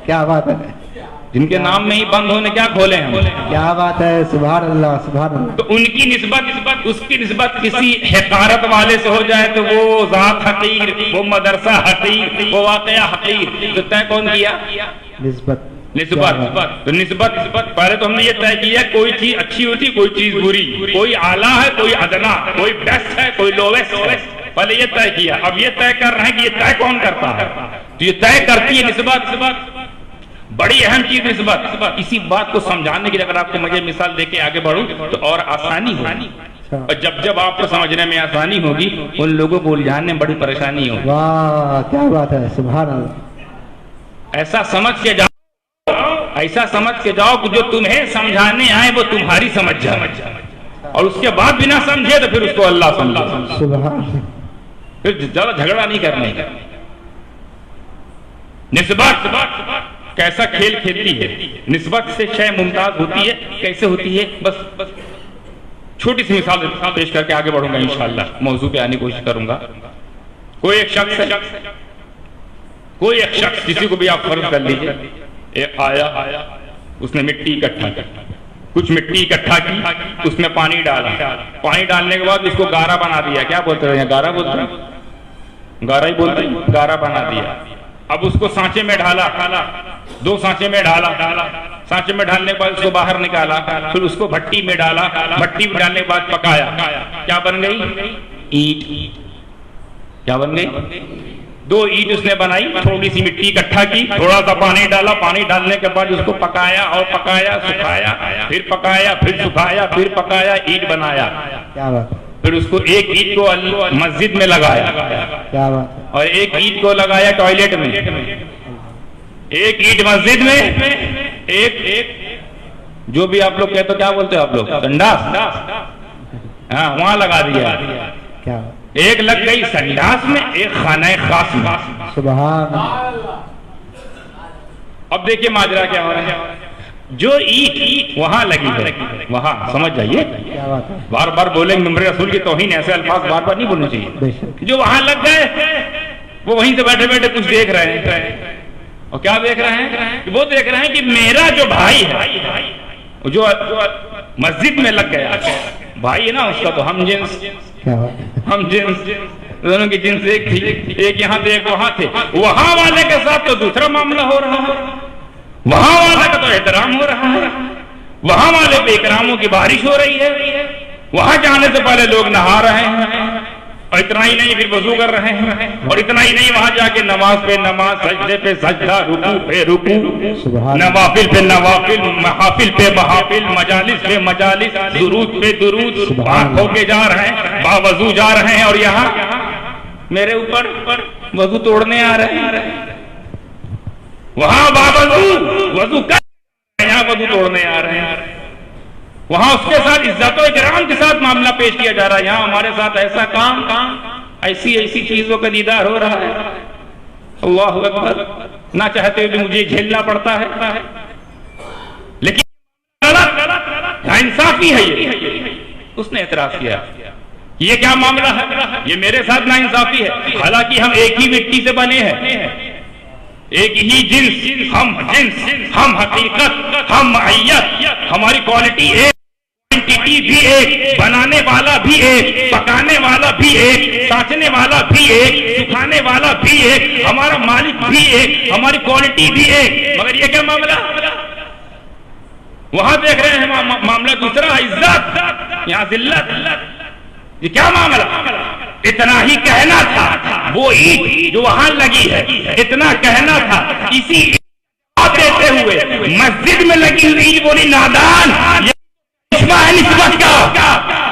کیا بات ہے، جن کے نام میں ہی بند ہونے کیا کھولے ہیں ہم. کیا بات ہے، سبحان اللہ سبحان اللہ. تو ان کی نسبت اس کی نسبت کسی حقارت والے سے ہو جائے تو وہ ذات حقیر، وہ مدرسہ حقیر، وہ واقعہ حقیر. تو طے کون کیا؟ نسبت. تو نسبت پہلے تو ہم نے یہ طے کیا کوئی چیز اچھی ہوتی کوئی چیز بری، کوئی اعلیٰ ہے کوئی ادنا، کوئی بیسٹ ہے کوئی لوویسٹ ہے. پہلے یہ طے کیا، اب یہ طے کر رہے ہیں کہ یہ طے کون کرتا ہے. تو یہ طے کرتی ہے نسبت، بڑی اہم چیز نسبت. اسی بات کو سمجھانے کے لیے اگر آپ کو مجھے مثال دے کے آگے بڑھوں تو اور آسانی ہوگی، اور جب آپ کو سمجھنے میں آسانی ہوگی ان لوگوں کو الجھانے میں بڑی پریشانی ہوگی. واہ کیا بات ہے، سبحان اللہ. ایسا سمجھ کے جاؤ کہ جو تمہیں سمجھانے آئے وہ تمہاری سمجھ جائے، اور اس کے بعد بھی نہ سمجھے تو پھر اس کو اللہ سمجھے. سبحان پھر زیادہ جھگڑا نہیں کرنے کا. نسبت کیسا کھیل کھیلتی ہے، نسبت سے شے ممتاز ہوتی ہے. کیسے ہوتی ہے؟ بس چھوٹی سی مثال پیش کر کے آگے بڑھوں گا انشاءاللہ، موضوع پہ آنے کی کوشش کروں گا. کوئی ایک شخص کسی کو بھی آپ فرض کر لیجئے، آیا اس نے مٹی اکٹھا کی، کچھ مٹی اکٹھا کی، اس میں پانی ڈالا، پانی ڈالنے کے بعد اس کو گارا بنا دیا. کیا بولتے ہیں؟ گارا بولتے ہیں، گارا ہی بولتے ہیں، گارا بنا دیا. اب اس کو سانچے میں ڈالا، 2 سانچے میں ڈالا، سانچے میں ڈالنے کے بعد اس کو باہر نکالا، پھر اس کو بھٹی میں ڈالا، بھٹی میں ڈالنے کے بعد پکایا. کیا بن گئی؟ اینٹ. کیا بن گئی؟ 2 اینٹ اس نے بنائی. تھوڑی سی مٹی اکٹھا کی، تھوڑا سا پانی ڈالا، پانی ڈالنے کے بعد اس کو پکایا اور پکایا، سکھایا، پھر پکایا، پھر سکھایا، پھر پکایا، اینٹ بنایا. کیا بات. پھر اس کو ایک اینٹ کو مسجد میں لگایا، کیا بات. اور ایک اینٹ کو لگایا ٹوائلٹ میں. ایک اینٹ مسجد میں، ایک جو بھی آپ لوگ کہتے ہو، کیا بولتے ہو آپ لوگ؟ سنڈاس. ہاں وہاں لگا دیا. کیا ایک لگ گئی سنڈاس میں، ایک خانہ خاص میں. سبحان. اب دیکھیے ماجرا کیا ہو رہا ہے. جو اینٹ وہاں لگی ہے، وہاں سمجھ جائیے، کیا بات ہے. بار بار بولیں ممبر رسول کی توہین، ایسے الفاظ بار بار نہیں بولنے چاہیے. جو وہاں لگ گئے وہ وہیں سے بیٹھے بیٹھے کچھ دیکھ رہے ہیں. اور کیا دیکھ رہے ہیں؟ وہ دیکھ رہے ہیں کہ میرا جو بھائی ہے جو مسجد میں لگ گیا، بھائی ہے نا اس کا تو ہم جنس، ہم جنس، دونوں کی جنس ایک تھی، ایک یہاں تھے ایک وہاں تھے. وہاں والے کے ساتھ تو دوسرا معاملہ ہو رہا ہے، وہاں والے کا تو احترام ہو رہا ہے، وہاں والے پہ اکراموں کی بارش ہو رہی ہے. وہاں جانے سے پہلے لوگ نہا رہے ہیں، اور اتنا ہی نہیں پھر وضو کر رہے ہیں، اور اتنا ہی نہیں وہاں جا کے نماز پہ نماز، سجدے پہ سجدہ، رکوع پہ رکوع، نوافل پہ نوافل، محافل پہ محافل، مجالس پہ مجالس، درود پہ درود، پاک ہو کے جا رہے ہیں، باوضو جا رہے ہیں. اور یہاں میرے اوپر وضو توڑنے آ رہے ہیں. وہاں باوضو وضو کر، یہاں وضو توڑنے آ رہے ہیں. وہاں اس کے ساتھ عزت و اکرام کے ساتھ معاملہ پیش کیا جا رہا ہے، یہاں ہمارے ساتھ ایسا کام، ایسی چیزوں کا دیدار ہو رہا ہے. اللہ اکبر. نہ چاہتے ہوئے بھی مجھے جھیلنا پڑتا ہے، لیکن ناانصافی ہے. یہ اس نے اعتراض کیا، یہ کیا معاملہ ہے، یہ میرے ساتھ ناانصافی ہے. حالانکہ ہم ایک ہی مٹی سے بنے ہیں، ایک ہی جنس، ہم حقیقت، ہم معیت، ہماری کوالٹی ایک، کوانٹٹی بھی ایک، بنانے والا بھی ایک، پکانے والا بھی ایک، سانچنے والا بھی ایک، سکھانے والا بھی ایک، ہمارا مالک بھی ایک، ہماری کوالٹی بھی ایک. مگر یہ کیا معاملہ؟ وہاں دیکھ رہے ہیں معاملہ دوسرا، عزت، یہاں ذلت. یہ کیا معاملہ؟ اتنا ہی کہنا تھا، وہ اینٹ جو وہاں لگی ہے اتنا کہنا تھا. اسی دیتے ہوئے مسجد میں لگی ہوئی اینٹ بولی نادان. یہ کرشمہ ہے نسبت کا.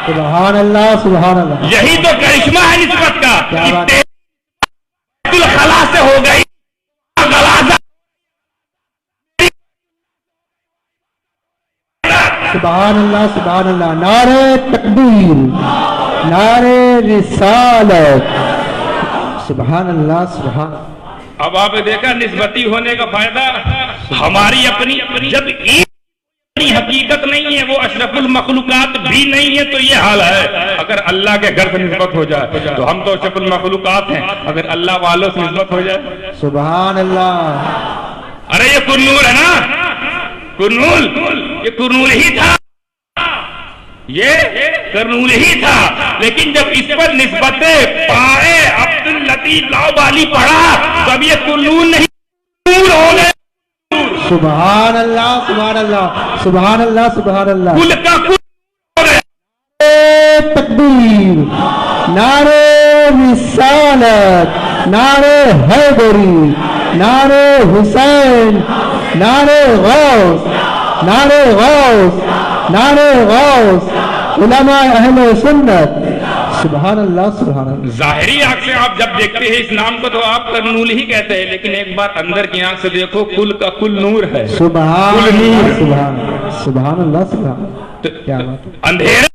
سبحان اللہ سبحان اللہ. یہی تو کرشمہ ہے نسبت کا. خلا سے ہو گئی سبحان اللہ سبحان اللہ. نعرہ تکبیر، نعرہ رسالت. سبحان اللہ سبحان. اب آپ نے دیکھا نسبتی ہونے کا فائدہ. ہماری اپنی جب اپنی حقیقت نہیں ہے، وہ اشرف المخلوقات بھی نہیں ہے، تو یہ حال ہے۔ اگر اللہ کے گھر سے نسبت ہو جائے تو ہم تو اشرف المخلوقات ہیں، اگر اللہ والوں سے نسبت ہو جائے، سبحان اللہ۔ ارے یہ کرنول ہے نا، کرنول، یہ کرنول ہی تھا، یہ کرنول ہی تھا، لیکن جب اس پر نسبت پائے عبد اللطیف لاؤبالی پڑھا تو اب یہ کرنول نہیں نور ہو گئے۔ سبحان اللہ سبحان اللہ سبحان اللہ سبحان اللہ۔ کل کا کل ہو گیا۔ تکبیر، نعرہ رسالت، نعرہ حیدری، نعرہ حسین، نعرہ غوث، نعرہ غوث، نعرہ غوث، علماء اہل سنت۔ سبحان اللہ سبحان اللہ۔ ظاہری آنکھ سے آپ جب دیکھتے ہیں اس نام کو تو آپ کرنول ہی کہتے ہیں، لیکن ایک بار اندر کی آنکھ سے دیکھو، کل کا کل نور ہے، سبحان کل نور اللہ سبحان اللہ سبحان اللہ سبحان اللہ۔ کیا بات ہے، اندھیرا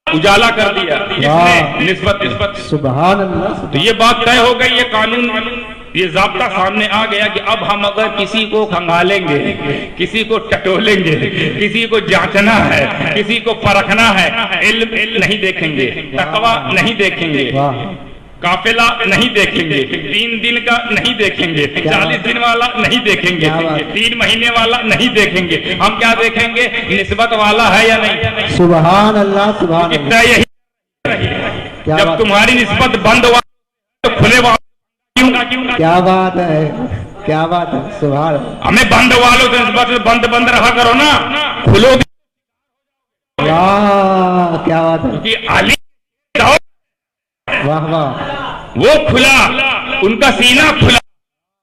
اجالا کر دیا جس نے نسبت۔ سبحان اللہ۔ تو یہ بات طے ہو گئی، یہ قانون، یہ ضابطہ سامنے آ گیا کہ اب ہم اگر کسی کو کھنگالیں گے، کسی کو ٹٹولیں گے، کسی کو جانچنا ہے، کسی کو پرکھنا ہے، علم نہیں دیکھیں گے، تقوی نہیں دیکھیں گے، قافلہ نہیں دیکھیں گے، 3 دن کا نہیں دیکھیں گے، 40 دن والا نہیں دیکھیں گے، 3 مہینے والا نہیں دیکھیں گے، ہم کیا دیکھیں گے؟ نسبت والا ہے یا نہیں؟ سبحان اللہ سبحان اللہ۔ یہی جب تمہاری نسبت بند ہوا تو کھلے والوں کیا بات ہے، کیا بات ہے، سبحان اللہ۔ ہمیں بند والوں سے نسبت بند رہا کرو نا، کھلو گے۔ واہ کیا بات ہے، کہ علی واہ واہ، وہ کھلا، ان کا سینہ کھلا،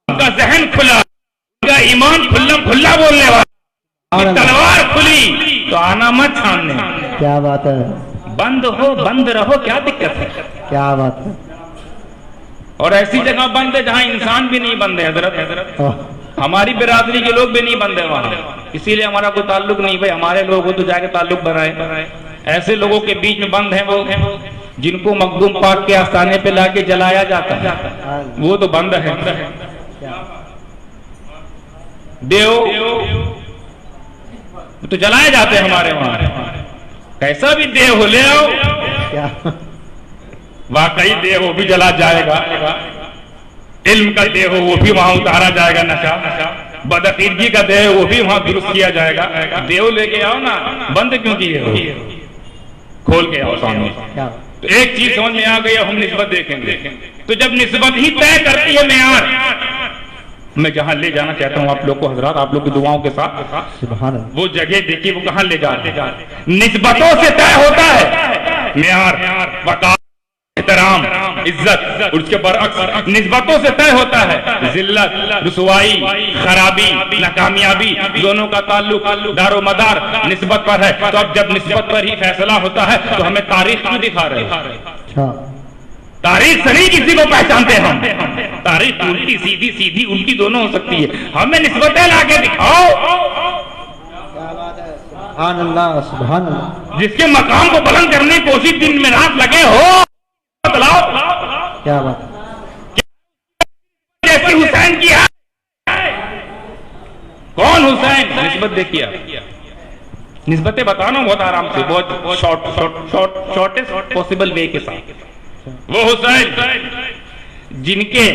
ان کا ذہن کھلا، ان کا ایمان کھلا بولنے والا، تلوار کھلی تو آنا مت سامنے۔ کیا بات ہے، بند ہو، بند رہو، کیا دقت ہے؟ کیا بات ہے۔ اور ایسی جگہ بند ہے جہاں انسان بھی نہیں بند ہے حضرت، ہماری برادری کے لوگ بھی نہیں بند ہے وہاں، اسی لیے ہمارا کوئی تعلق نہیں۔ بھائی ہمارے لوگ ہو تو جا کے تعلق بنائے۔ ایسے لوگوں کے بیچ میں بند ہیں وہ جن کو مخدوم پاک کے آستانے پہ لا کے جلایا جاتا ہے، وہ تو بند ہے۔ دیو تو جلائے جاتے ہیں ہمارے وہاں، کیسا بھی دیو ہو لے آؤ، کیا واقعی دیو وہ بھی جلا جائے گا، علم کا دیو وہ بھی وہاں اتارا جائے گا، نشہ بدعقیدگی کا دیو وہ بھی وہاں درست کیا جائے گا۔ دیو لے کے آؤ نا، بند کیوں کیے ہو؟ کھول کے آؤ سامنے۔ تو ایک چیز سمجھ میں آ گئی، ہم نسبت دیکھیں گے، تو جب نسبت ہی طے کرتی ہے معیار، میں جہاں لے جانا چاہتا ہوں آپ لوگ کو حضرات، آپ لوگ کی دعاؤں کے ساتھ، سبحان اللہ، وہ جگہ دیکھیے وہ کہاں لے جاتے ہیں۔ نسبتوں سے طے ہوتا ہے معیار، وقار، احترام، عزت، اور اس کے برعکس نسبتوں سے طے ہوتا ہے ذلت، رسوائی، خرابی، ناکامیابی، دونوں کا تعلق دار و مدار نسبت پر ہے۔ تو اب جب نسبت پر ہی فیصلہ ہوتا ہے تو ہمیں تاریخ کیوں دکھا رہے ہیں؟ تاریخ سے نہیں کسی کو پہچانتے ہم، تاریخ الٹی سیدھی، سیدھی الٹی دونوں ہو سکتی ہے، ہمیں نسبتیں لا کے دکھاؤ۔ سبحان اللہ سبحان اللہ۔ جس کے مقام کو بلند کرنے کی کوشش دن میں رات لگے ہو، کیا بات، جیسی حسین کی ہے، کون حسین؟ نسبت دیکھیے، نسبتیں بتانا بہت آرام سے، بہت شارٹیسٹ پاسبل وے کے ساتھ۔ وہ حسین جن کے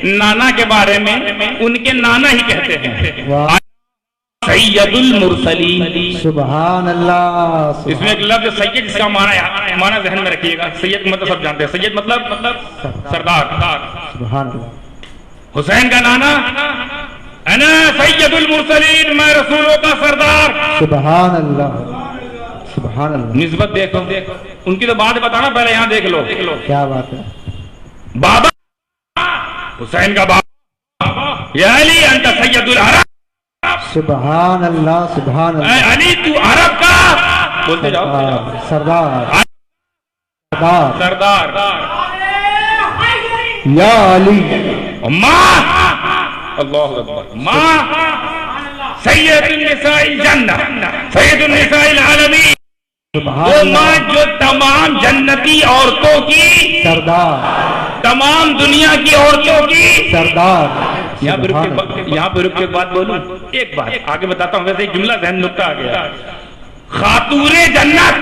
نانا کے بارے میں ان کے نانا ہی کہتے ہیں سید المرسلین۔ سبحان اللہ۔ اس میں ایک لفظ سید، جس کا معنی ذہن میں رکھیے گا، سید مطلب سب جانتے ہیں، سید مطلب سردار۔ سبحان اللہ۔ حسین کا نانا انا سید المرسلین، میں رسولوں کا سردار۔ سبحان اللہ سبحان اللہ۔ نسبت دیکھو، ان کی تو بات بتانا، پہلے یہاں دیکھ لو۔ کیا بات ہے، بابا حسین کا بابا، یا علی انت سید العرب۔ سبحان اللہ سبحان اے اللہ۔ علی تو عرب کا، بولتے جاؤ، سردار سردار سردار، یا علی، ماں، اللہ اکبر، ماں سید النساء الجنہ، سید النساء العالمین، وہ ماں جو تمام جنتی عورتوں کی سردار، تمام دنیا کی عورتوں کی سردار، یہاں پہ رک کے بات بولوں، ایک بات آگے بتاتا ہوں، ویسے ایک جملہ ذہن نکتہ آ گیا. خاتون جنت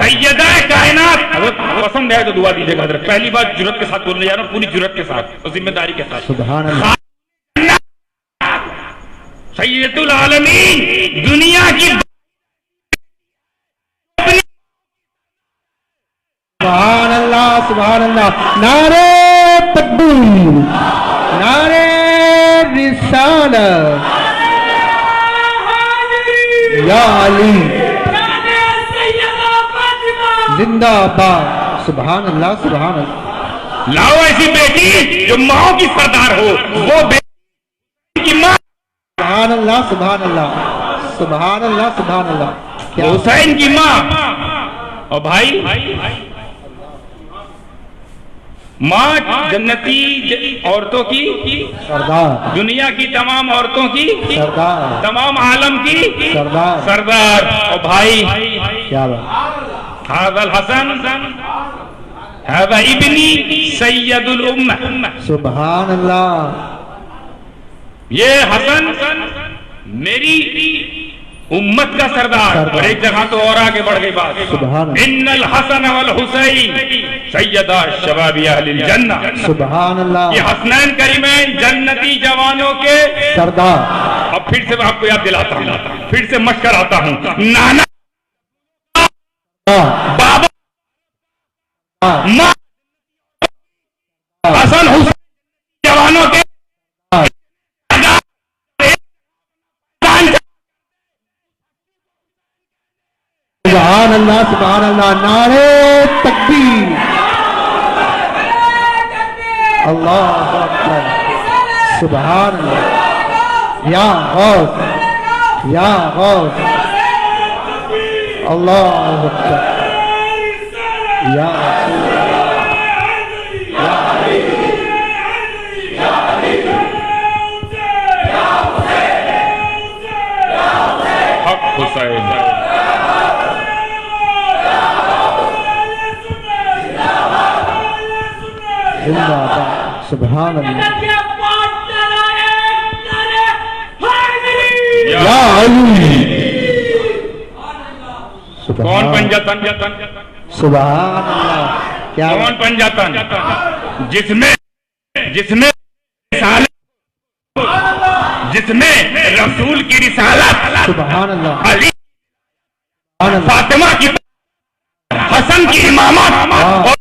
سیدہ کائنات، حضرت پسند ہے تو دعا دیجیے گا حضرت. پہلی بات جرات کے ساتھ بولنے جا رہا ہوں، پوری جرات کے ساتھ اور ذمہ داری کے ساتھ. سبحان اللہ. سید العالمین، دنیا کی سبحان اللہ سبحان اللہ. نعرہ تکبیر، نعرہ رسالت، یا علی زندہ باد. سبحان اللہ سبحان اللہ. لاؤ ایسی بیٹی جو ماں کی سردار ہو، وہ بیٹی کی ماں. سبحان اللہ سبحان اللہ سبحان اللہ سبحان اللہ. حسین کی ماں. اور بھائی ماں جنتی عورتوں کی سردار، دنیا کی تمام عورتوں کی سردار، تمام عالم کی سردار. سردار. اور بھائی کیا بات. هذا الحسن هذا ابنی سید الامہ. سبحان اللہ. یہ حسن میری امت کا سردار. اور ایک جگہ تو اور آگے بڑھ گئی بات. سبحان اللہ. ان الحسن والحسین سیدہ شباب اہل الجنہ. سبحان اللہ. یہ حسنین کریمین جنتی جوانوں کے سردار. اب پھر سے آپ کو یاد دلاتا ہوں، پھر سے مشق کراتا ہوں. نانا، بابا، ماں، حسن حسین جوانوں کے سبحان اللہ سبحان اللہ. نعرہ تکبیر، اللہ اکبر. سبحان اللہ. یا غوث، یا غوث. اللہ اکبر. یا رسول حق حسین. زندہ باد. سبحان اللہ. یا علی. کون بن جاتا؟ سبحان اللہ. کیا کون بن جاتا؟ جس میں رسول کی رسالت، سبحان اللہ. علی سبحان اللہ. فاطمہ کی، حسن کی امامت، اور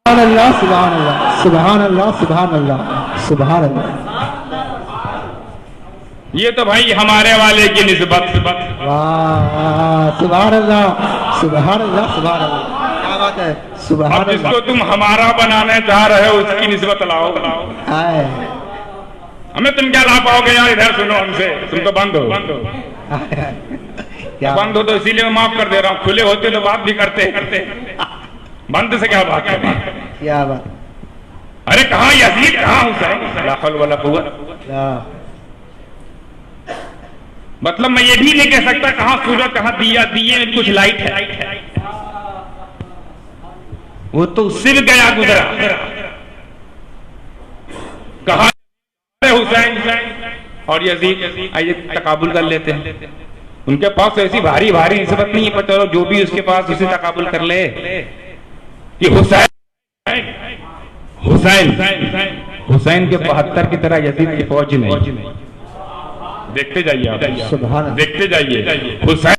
سبحان اللہ سبحان اللہ سبحان اللہ سبحان اللہ سبحان اللہ. یہ تو بھائی ہمارے والے کی نسبت. واہ سبحان اللہ سبحان اللہ سبحان اللہ. کیا بات ہے. سبحان اب جس کو اللہ. تم ہمارا بنانے چاہ رہے ہو اس کی نسبت لاؤ. آئے ہمیں تم کیا لا پاؤ گے یار؟ ادھر سنو ہم سے، تم تو بند ہو. کیا بند ہو تو اسی لیے میں معاف کر دے رہا ہوں. کھلے ہوتے تو بات بھی کرتے. بند سے کیا بات ہے؟ کیا بات. ارے کہاں یزید، کہاں حسین؟ لا حول ولا قوت. مطلب میں یہ بھی نہیں کہہ سکتا کہاں سورج کہاں دیا، دیے میں کچھ لائٹ ہے. وہ تو اس سے بھی گیا گزرا. کہاں حسین اور یزید؟ آئیے تقابل کر لیتے ہیں. ان کے پاس ایسی بھاری بھاری نسبت نہیں ہے، پر چلو جو بھی اس کے پاس اسے تقابل کر لے. کہ حسین کے 72 کی طرح یزید کی فوج نہیں. دیکھتے جائیے آپ، دیکھتے جائیے. حسین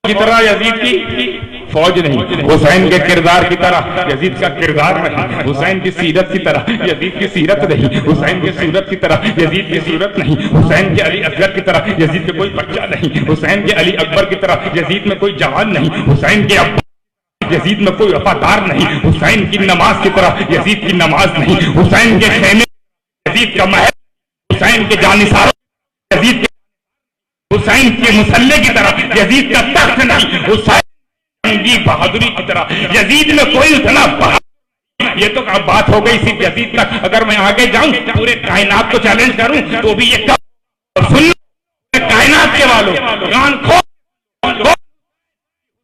کی طرح یزید کی فوج نہیں، حسین کے کردار کی طرح یزید کا کردار نہیں، حسین کی سیرت کی طرح یزید کی سیرت نہیں، حسین کی صورت کی طرح یزید کی صورت نہیں، حسین کے علی اصغر کی طرح یزید کے کوئی بچہ نہیں، حسین کے علی اکبر کی طرح یزید میں کوئی جوان نہیں، حسین کے ابا یزید میں کوئی وفادار نہیں، حسین کی نماز کی طرح یزید کی نماز نہیں، حسین کے خیمے یزید کا محل، حسین کے جانثاروں یزید کے، حسین کے مسلح کی طرح یزید کا تخت نہیں، حسین کی بہادری کی طرح یزید میں کوئی اتنا بہادر. یہ تو اب بات ہو گئی صرف یزید تک. اگر میں آگے جاؤں پورے کائنات کو چیلنج کروں تو بھی یہ سن کائنات کے والوں کان کھول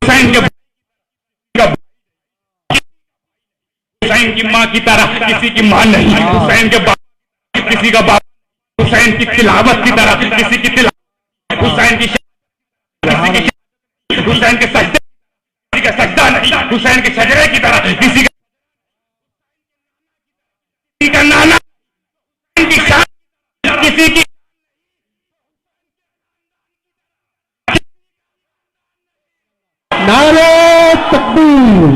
حسین کے حسین کی ماں کی طرح کسی کی ماں نہیں، حسین کے باپ کسی کا باپ، حسین کی تلاوت کی طرح کسی کی تلاوت، حسین کی حسین کے سجدے کسی کا سجدہ نہیں، حسین کے شجرے کی طرح کسی کا نانا، کی شان کسی کی نعرہ تکبیر،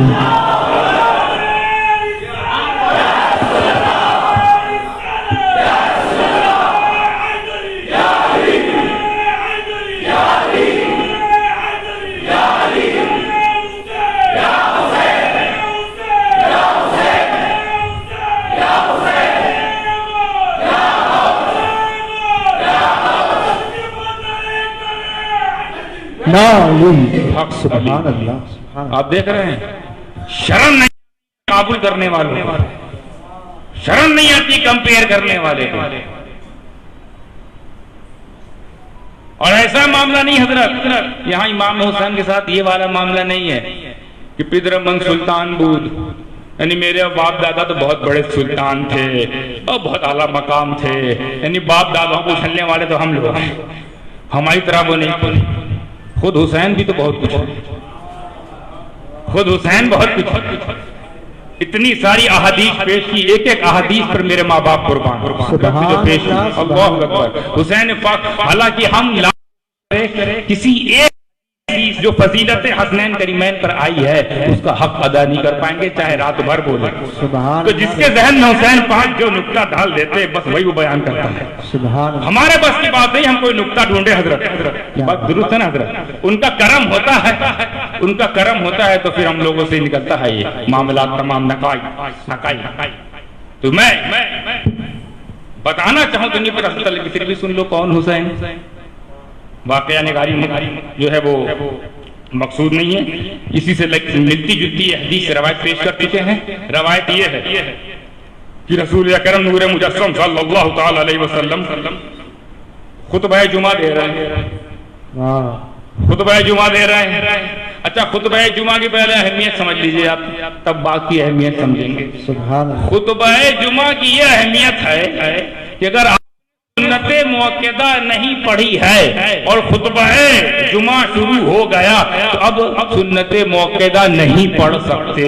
سبحان اللہ۔ آپ دیکھ رہے ہیں شرم نہیں قابل کرنے والوں، شرم نہیں آتی کمپیئر کرنے والے کو، اور ایسا معاملہ نہیں حضرت، یہاں امام حسین کے ساتھ یہ والا معاملہ نہیں ہے کہ پدر منگ سلطان بود، یعنی میرے باپ دادا تو بہت بڑے سلطان تھے اور بہت اعلیٰ مقام تھے، یعنی باپ دادا کو چلنے والے تو ہم لوگ، ہماری طرح وہ نہیں، خود حسین بھی تو بہت کچھ ہے، خود حسین بہت کچھ، اتنی ساری احادیث پیش کی، ایک ایک احادیث پر میرے ماں باپ قربان، جو پیش کی، اللہ اکبر، حسین پاک، حالانکہ ہم کسی ایک حدیث جو فضیلت حسنین کریمین پر آئی ہے اس کا حق ادا نہیں کر پائیں گے چاہے رات بھر بولے، تو جس کے ذہن میں حسین پاک جو نکتہ ڈال دیتے بس وہی وہ بیان کرتا ہے، ہمارے بس کی بات نہیں ہم کوئی نکتہ ڈھونڈے حضرت، بات درست ہے نا حضرت، ان کا کرم ہوتا ہے، ان کا کرم ہوتا ہے تو پھر ہم لوگوں سے نکلتا ہے یہ معاملات تمام نقائی، تو میں بتانا چاہوں تو نہیں پر حضرت پھر بھی سن لو کون حسین، واقعہ نگاری جو ہے وہ مقصود نہیں ہے، اسی سے ملتی جلتی حدیث روایت پیش کر چکے ہیں، روایت یہ ہے کہ رسول اکرم نور مجسم صلی اللہ تعالی علیہ وسلم خطبہ جمعہ دے رہے ہیں، خطبہ جمعہ دے رہے ہیں، اچھا خطبہ جمعہ کی پہلے اہمیت سمجھ لیجئے آپ، تب باقی اہمیت سمجھیں گے۔ خطبہ جمعہ کی یہ اہمیت ہے کہ اگر سنت موقدہ نہیں پڑھی ہے اور خطبہ جمعہ شروع ہو گیا تو اب سنت موقدہ نہیں پڑھ سکتے،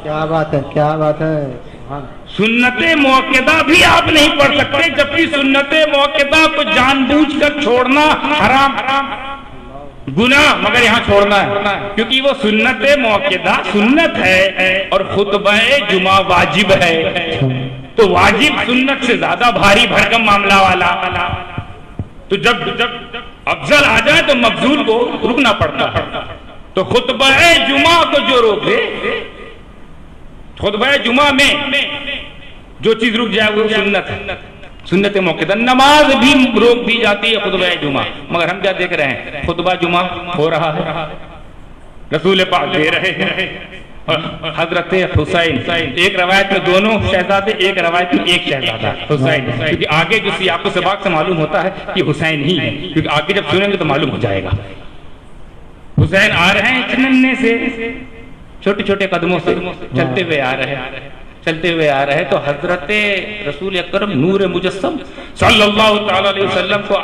کیا بات ہے، کیا بات ہے، سنت موقدہ بھی آپ نہیں پڑھ سکتے، جبکہ سنت موقدہ کو جان بوجھ کر چھوڑنا حرام، گناہ، مگر یہاں چھوڑنا ہے کیونکہ وہ سنت موقدہ سنت ہے اور خطبہ جمعہ واجب ہے، تو واجب سنت سے زیادہ بھاری بھرکم معاملہ والا، تو جب افضل آ جائے تو مفضول کو رکنا پڑتا ہے، تو خطبہ جمعہ کو جو روک دے، خطبہ جمعہ میں جو چیز رک جائے وہ سنت ہے، سنت موقدہ، نماز بھی روک دی جاتی ہے خطبہ جمعہ، مگر ہم کیا دیکھ رہے ہیں خطبہ جمعہ ہو رہا ہے، رسول پاک دے رہے ہیں، حضرت حسین، ایک روایت میں دونوں شہزادے، ایک روایت میں ایک شہزادہ حسین، کیونکہ آگے جو سیاق و سباق سے معلوم ہوتا ہے کہ حسین ہی ہے، کیونکہ آگے جب سنیں گے تو معلوم ہو جائے گا، حسین آ رہے ہیں چننے سے، چھوٹے چھوٹے قدموں سے چلتے ہوئے آ رہے ہیں، چلتے ہوئے آ رہے تو حضرت رسول اکرم نور مجسم صلی اللہ تعالی علیہ وسلم کو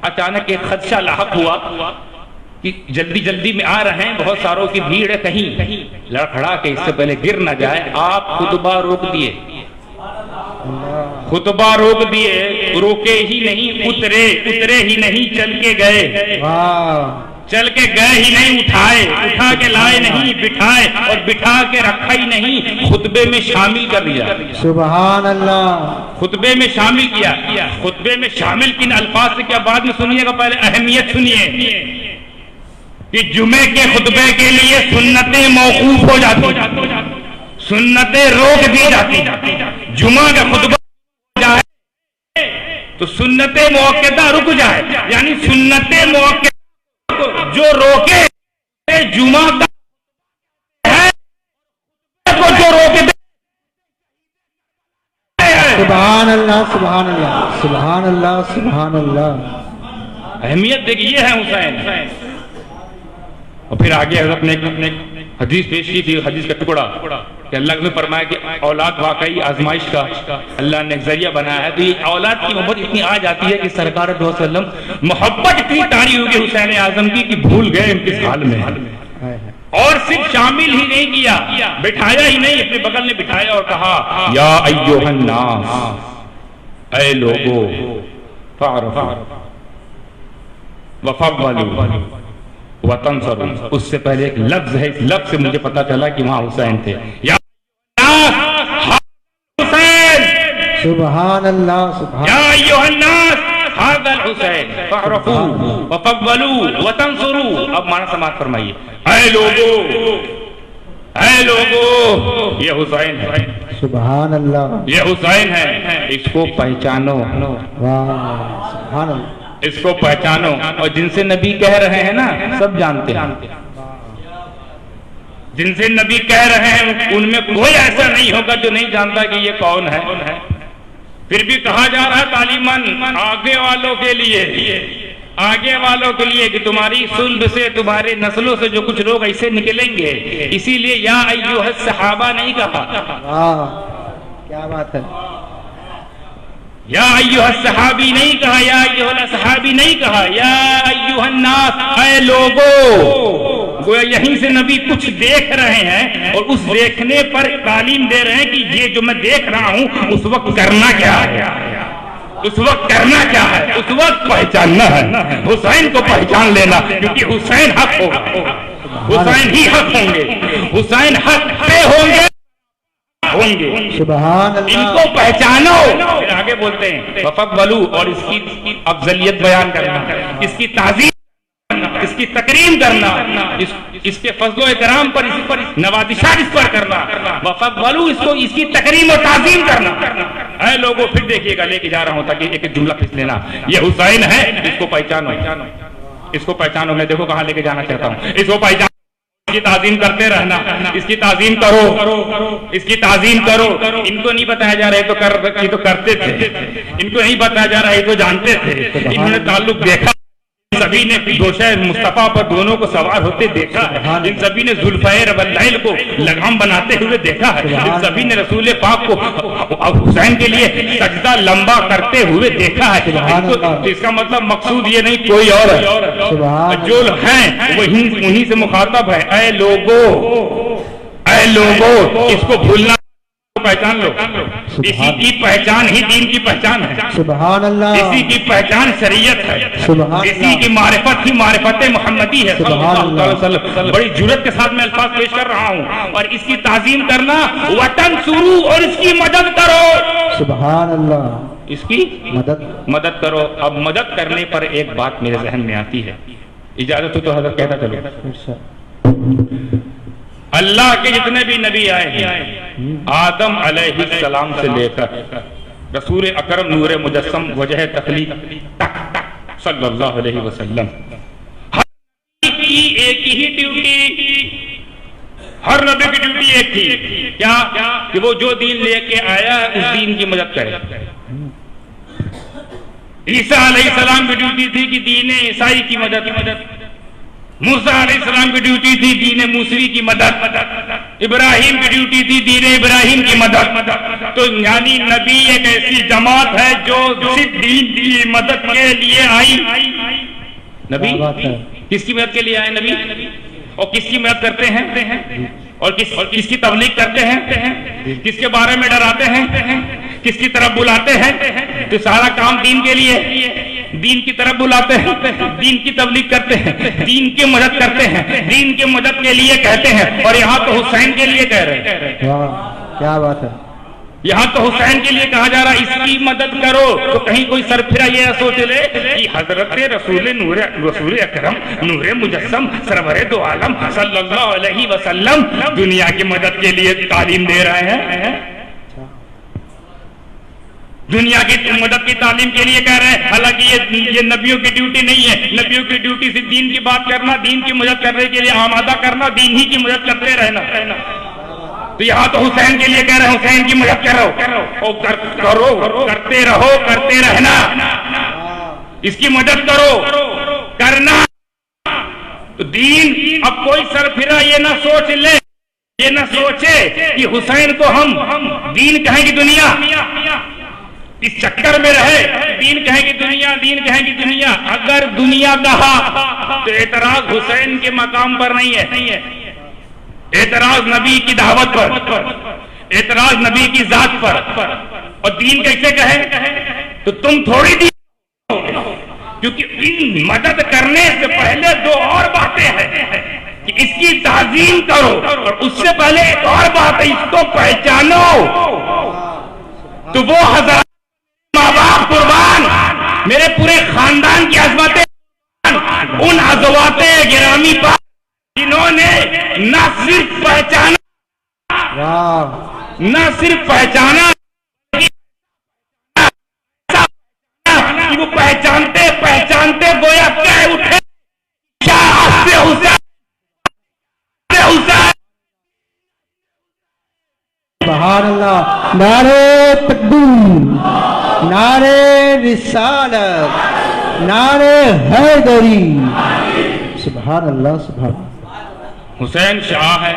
اچانک ایک خدشہ لاحق ہوا کہ جلدی جلدی میں آ رہے ہیں، بہت ساروں کی بھیڑ ہے، کہیں لڑکھڑا کے اس سے پہلے گر نہ جائے، آپ خطبہ روک دیے، خطبہ روک دیے، روکے ہی نہیں، اترے ہی نہیں، چل کے گئے، چل کے گئے ہی نہیں، اٹھا کے لائے نہیں، بٹھائے اور بٹھا کے رکھا ہی نہیں، خطبے میں شامل کر دیا، سبحان اللہ، خطبے میں شامل کیا، خطبے میں شامل کن الفاظ سے کیا، بعد میں سنیے گا، پہلے اہمیت سنیے کہ جمعے کے خطبے کے لیے سنتیں موقوف ہو جاتی، سنتیں روک دی جاتی، جمعہ کا خطبہ جائے تو سنتیں موقدہ رک جائے، یعنی سنتیں موقدہ جو روکے جمعہ کا ہے کو جو روکے دے، سبحان اللہ، سبحان اللہ، سبحان اللہ، سبحان اللہ، اہمیت دیکھیے ہے حسین، اور پھر آگے حضرت نے حدیث پیش کی تھی، حدیث کا ٹکڑا کہ اللہ نے فرمایا کہ اولاد واقعی آزمائش کا اللہ نے ایک ذریعہ بنایا ہے. تو یہ اولاد کی محبت اتنی آ جاتی ہے کہ سرکار صلی اللہ علیہ وسلم محبت اتنی تاری ہوگی حسین اعظم کی کہ بھول گئے ان کس حال میں. اور صرف شامل ہی نہیں کیا، بٹھایا ہی نہیں، اپنے بغل میں بٹھایا اور کہا یا ایھا الناس، اے لوگو، فاعرفوا وفضلوا وتنصروا. اس سے پہلے ایک لفظ ہے، اس لفظ سے مجھے پتا چلا کہ وہاں حسین تھے. یا حسین، سبحان اللہ سبحان یا ایھا الناس ھذا الحسین فاعرفوا وفضلوا وتنصروا. اب معنی سماعت فرمائیے. اے لوگو، اے لوگو، یہ حسین ہے، سبحان اللہ، یہ حسین ہے، اس کو پہچانو، واہ سبحان اللہ، اس کو پہچانو. اور جن سے نبی کہہ رہے ہیں نا سب جانتے ہیں، جن سے نبی کہہ رہے ہیں ان میں کوئی ایسا نہیں ہوگا جو نہیں جانتا کہ یہ کون ہے. پھر بھی کہا جا رہا ہے تعلیماً آگے والوں کے لیے، آگے والوں کے لیے کہ تمہاری صلب سے، تمہارے نسلوں سے جو کچھ لوگ ایسے نکلیں گے، اسی لیے یا ایھا الصحابہ نہیں کہا. واہ کیا بات ہے، یا ایھا الصحابی نہیں کہا، یا ایھا الصحابی نہیں کہا، یا ایھا الناس، اے لوگو. گویا یہیں سے نبی کچھ دیکھ رہے ہیں اور اس دیکھنے پر تعلیم دے رہے ہیں کہ یہ جو میں دیکھ رہا ہوں اس وقت کرنا کیا ہے، اس وقت کرنا کیا ہے، اس وقت پہچاننا ہے، حسین کو پہچان لینا، کیونکہ حسین حق ہوگا، حسین ہی حق ہوں گے، حسین حق پہ ہوں گے. سبحان ان اللہ، کو پہچانو. پھر آگے بولتے ہیں وفضلوا، اور اس کی افضلیت بیان کرنا، اس کی تعظیم کرنا، اس کی تکریم کرنا، اس کے فضل و اکرام پر، اس پر نوازشات اس پر کرنا. وفضلوا، اس کو اس کی تکریم و تعظیم کرنا. اے لوگوں، پھر دیکھیے گا، لے کے جا رہا ہوں تاکہ ایک جملہ پھنس لینا. یہ حسین ہے، اس کو پہچانو، اس کو پہچانو. میں دیکھو کہاں لے کے جانا چاہتا ہوں. اس کو پہچانو، اس کی تعظیم کرتے رہنا، اس کی تعظیم کرو، اس کی تعظیم کرو. ان کو نہیں بتایا جا رہا ہے یہ تو کرتے تھے، ان کو نہیں بتایا جا رہا ہے یہ تو جانتے تھے. انہوں نے تعلق دیکھا، سبھی نے دوشہ مصطفیٰ پر دونوں کو سوار ہوتے دیکھا ہے. ان سبھی نے ذوالفقار واللیل کو لگام بناتے ہوئے دیکھا ہے. ان سبھی نے رسول پاک کو حسین کے لیے سجدہ لمبا کرتے ہوئے دیکھا ہے. اس کا مطلب مقصود یہ نہیں کوئی اور ہے، جو ہیں وہیں سے مخاطب ہے. اے لوگو، اے لوگو، اس کو بھولنا، پہچان لو. اسی کی پہچان ہی دین کی پہچان ہے. سبحان اللہ، اسی کی پہچان شریعت ہے. اسی کی معرفت ہی معرفت محمدی ہے صلی اللہ علیہ وسلم. بڑی جرات کے ساتھ میں الفاظ پیش کر رہا ہوں. اور اس کی تعظیم کرنا، وتنصروا، اور اس کی مدد کرو. سبحان اللہ، اس کی مدد کرو. اب مدد کرنے پر ایک بات میرے ذہن میں آتی ہے، اجازت ہو تو حضرت کہتا چلو. اللہ کے جتنے بھی نبی آئے ہیں، آدم علیہ السلام سے لے کر رسول اکرم نور مجسم وجہ تخلیق تک صلی اللہ علیہ وسلم، ہر نبی کی ایک ہی ڈیوٹی، ہر نبی کی ڈیوٹی ایک تھی. کیا؟ کہ وہ جو دین لے کے آیا ہے اس دین کی مدد کرے. عیسیٰ علیہ السلام کی ڈیوٹی تھی کہ دین عیسائی کی مدد. موسیٰ علیہ السلام کی ڈیوٹی تھی دین موسوی کی مدد. ابراہیم کی ڈیوٹی تھی دین ابراہیم کی مدد. تو یعنی نبی ایک ایسی جماعت ہے جو صرف دین کی مدد کے لیے آئی. نبی کس کی مدد کے لیے آئے؟ نبی. اور کس کی مدد کرتے ہیں؟ اور کس کی تبلیغ کرتے ہیں؟ کس کے بارے میں ڈراتے ہیں؟ کس کی طرف بلاتے ہیں؟ تو سارا کام دین کے لیے، دین کی طرف بلاتے ہیں، دین کی تبلیغ کرتے ہیں، دین کی مدد کرتے ہیں، دین کی مدد کے لیے کہتے ہیں. اور یہاں تو حسین کے لیے کہہ رہے ہیں. کیا بات ہے، یہاں تو حسین کے لیے کہا جا رہا ہے اس کی مدد کرو. تو کہیں کوئی سرپھرا یہ سوچ لے کہ حضرت رسول اکرم نور مجسم سرور دو عالم صلی اللہ علیہ وسلم دنیا کی مدد کے لیے تعلیم دے رہے ہیں، دنیا کی مدد کی تعلیم کے لیے کہہ رہے ہیں. حالانکہ یہ نبیوں کی ڈیوٹی نہیں ہے. نبیوں کی ڈیوٹی صرف دین کی بات کرنا، دین کی مدد کرنے کے لیے آمادہ کرنا، دین ہی کی مدد کرتے رہنا. تو یہاں تو حسین کے لیے کہہ رہے ہیں حسین کی مدد کرو، کرتے رہو، کرتے رہنا. اس کی مدد کرو، کرنا. تو دین اب کوئی سر پھرا یہ نہ سوچ لے، یہ نہ سوچے کہ حسین کو ہم دین کہیں گی دنیا، اس چکر میں رہے دین کہیں گی دنیا، دین کہیں گی دنیا۔ اگر دنیا کہا تو اعتراض حسین کے مقام پر نہیں ہے، اعتراض نبی کی دعوت پر، اعتراض نبی کی ذات پر۔ اور دین کیسے کہے تو تم تھوڑی دین، کیونکہ مدد کرنے سے پہلے دو اور باتیں ہیں کہ اس کی تعظیم کرو، اور اس سے پہلے ایک اور بات ہے، اس کو پہچانو۔ تو وہ حضرات ماں باپ قربان، میرے پورے خاندان کی عظمتیں، ان عظمات گرامی پر جنہوں نے نہ صرف پہچانا، نہ صرف پہچانا، وہ پہچانتے پہچانتے گویا کہہ اٹھے کیا حسین، سبحان اللہ، نعرہ تکبیر، نعرہ رسالت، نعرہ حیدری، سبحان اللہ سبحان اللہ۔ حسین شاہ ہے،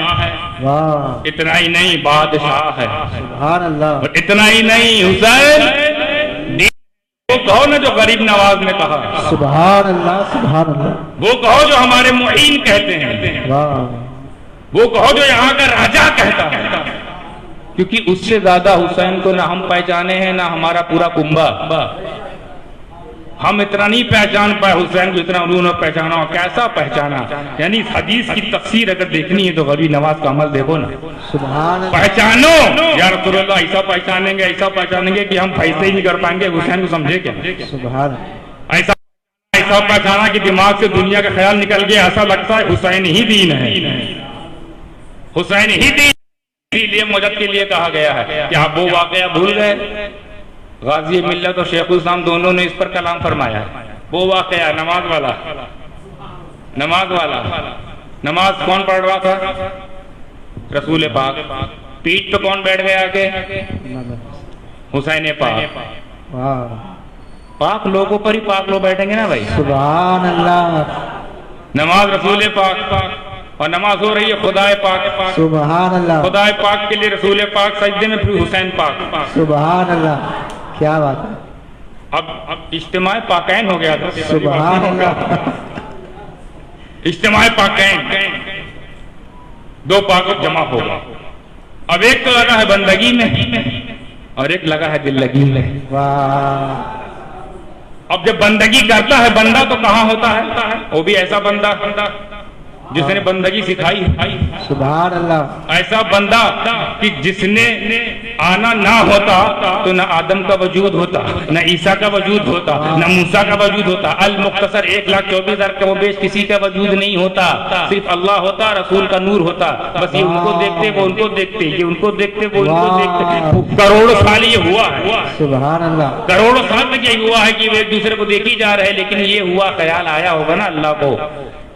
واہ، اتنا ہی نہیں بادشاہ ہے، سبحان اللہ، اور اتنا ہی نہیں حسین وہ کہو نا جو غریب نواز نے کہا، سبحان اللہ سبحان اللہ، وہ کہو جو ہمارے معین کہتے ہیں، واہ، وہ کہو جو یہاں کا راجا کہتا ہے، کیونکہ اس سے زیادہ حسین کو نہ ہم پہچانے ہیں نہ ہمارا پورا کنبہ۔ ہم اتنا نہیں پہچان پائے حسین کو جتنا انہوں نے پہچانا، اور کیسا پہچانا، یعنی اس حدیث کی تفسیر اگر دیکھنی ہے تو غریب نواز کا عمل دیکھو نا، سبحان اللہ، پہچانو یا رسول اللہ، ایسا پہچانیں گے ایسا پہچانیں گے کہ ہم فیصلے ہی نہیں کر پائیں گے حسین کو سمجھے کیا، سبحان اللہ، ایسا ایسا پہچانا کہ دماغ سے دنیا کا خیال نکل گیا، ایسا لگتا ہے حسین ہی دین ہے، حسین ہی دین۔ اسی لیے مجد کے لیے کہا گیا ہے کہ آپ وہ واقعہ بھول گئے، غازی ملت اور شیخ الاسلام دونوں نے اس پر کلام فرمایا ہے، وہ واقعہ نماز والا، نماز والا، نماز کون پڑھ رہا تھا؟ رسول پاک، پیٹھ پہ کون بیٹھ گیا آگے؟ حسین پاک، واہ، پاک لوگوں پر ہی پاک لوگ بیٹھیں گے نا بھائی، سبحان اللہ، نماز رسول پاک، اور نماز ہو رہی ہے خدا پاک، سبحان اللہ، خدا پاک کے لیے رسول پاک سجدے میں، پھر حسین پاک، سبحان اللہ، کیا بات ہے، اب اجتماع پاکین ہو گیا تھا، سبحان اللہ، اجتماع پاکین، دو پاک جمع ہو گیا، اب ایک تو لگا ہے بندگی میں اور ایک لگا ہے دل لگی میں۔ واہ، اب جب بندگی کرتا ہے بندہ تو کہاں ہوتا ہے؟ وہ بھی ایسا بندہ جس نے بندگی سکھائی، سبحان اللہ، ایسا بندہ کہ جس نے آنا نہ ہوتا تو نہ آدم کا وجود ہوتا، نہ عیسیٰ کا وجود ہوتا، نہ موسیٰ کا وجود ہوتا، المختصر 1,24,000 کا وہ بیش کسی کا وجود نہیں ہوتا، صرف اللہ ہوتا، رسول کا نور ہوتا، بس یہ ان کو دیکھتے وہ ان کو دیکھتے، یہ ان کو دیکھتے وہ ان کو دیکھتے، کروڑوں سال یہ ہوا ہے، سبحان اللہ، کروڑوں سال تک یہ ہوا ہے کہ وہ ایک دوسرے کو دیکھی جا رہے، لیکن یہ ہوا خیال آیا ہوگا نا اللہ کو،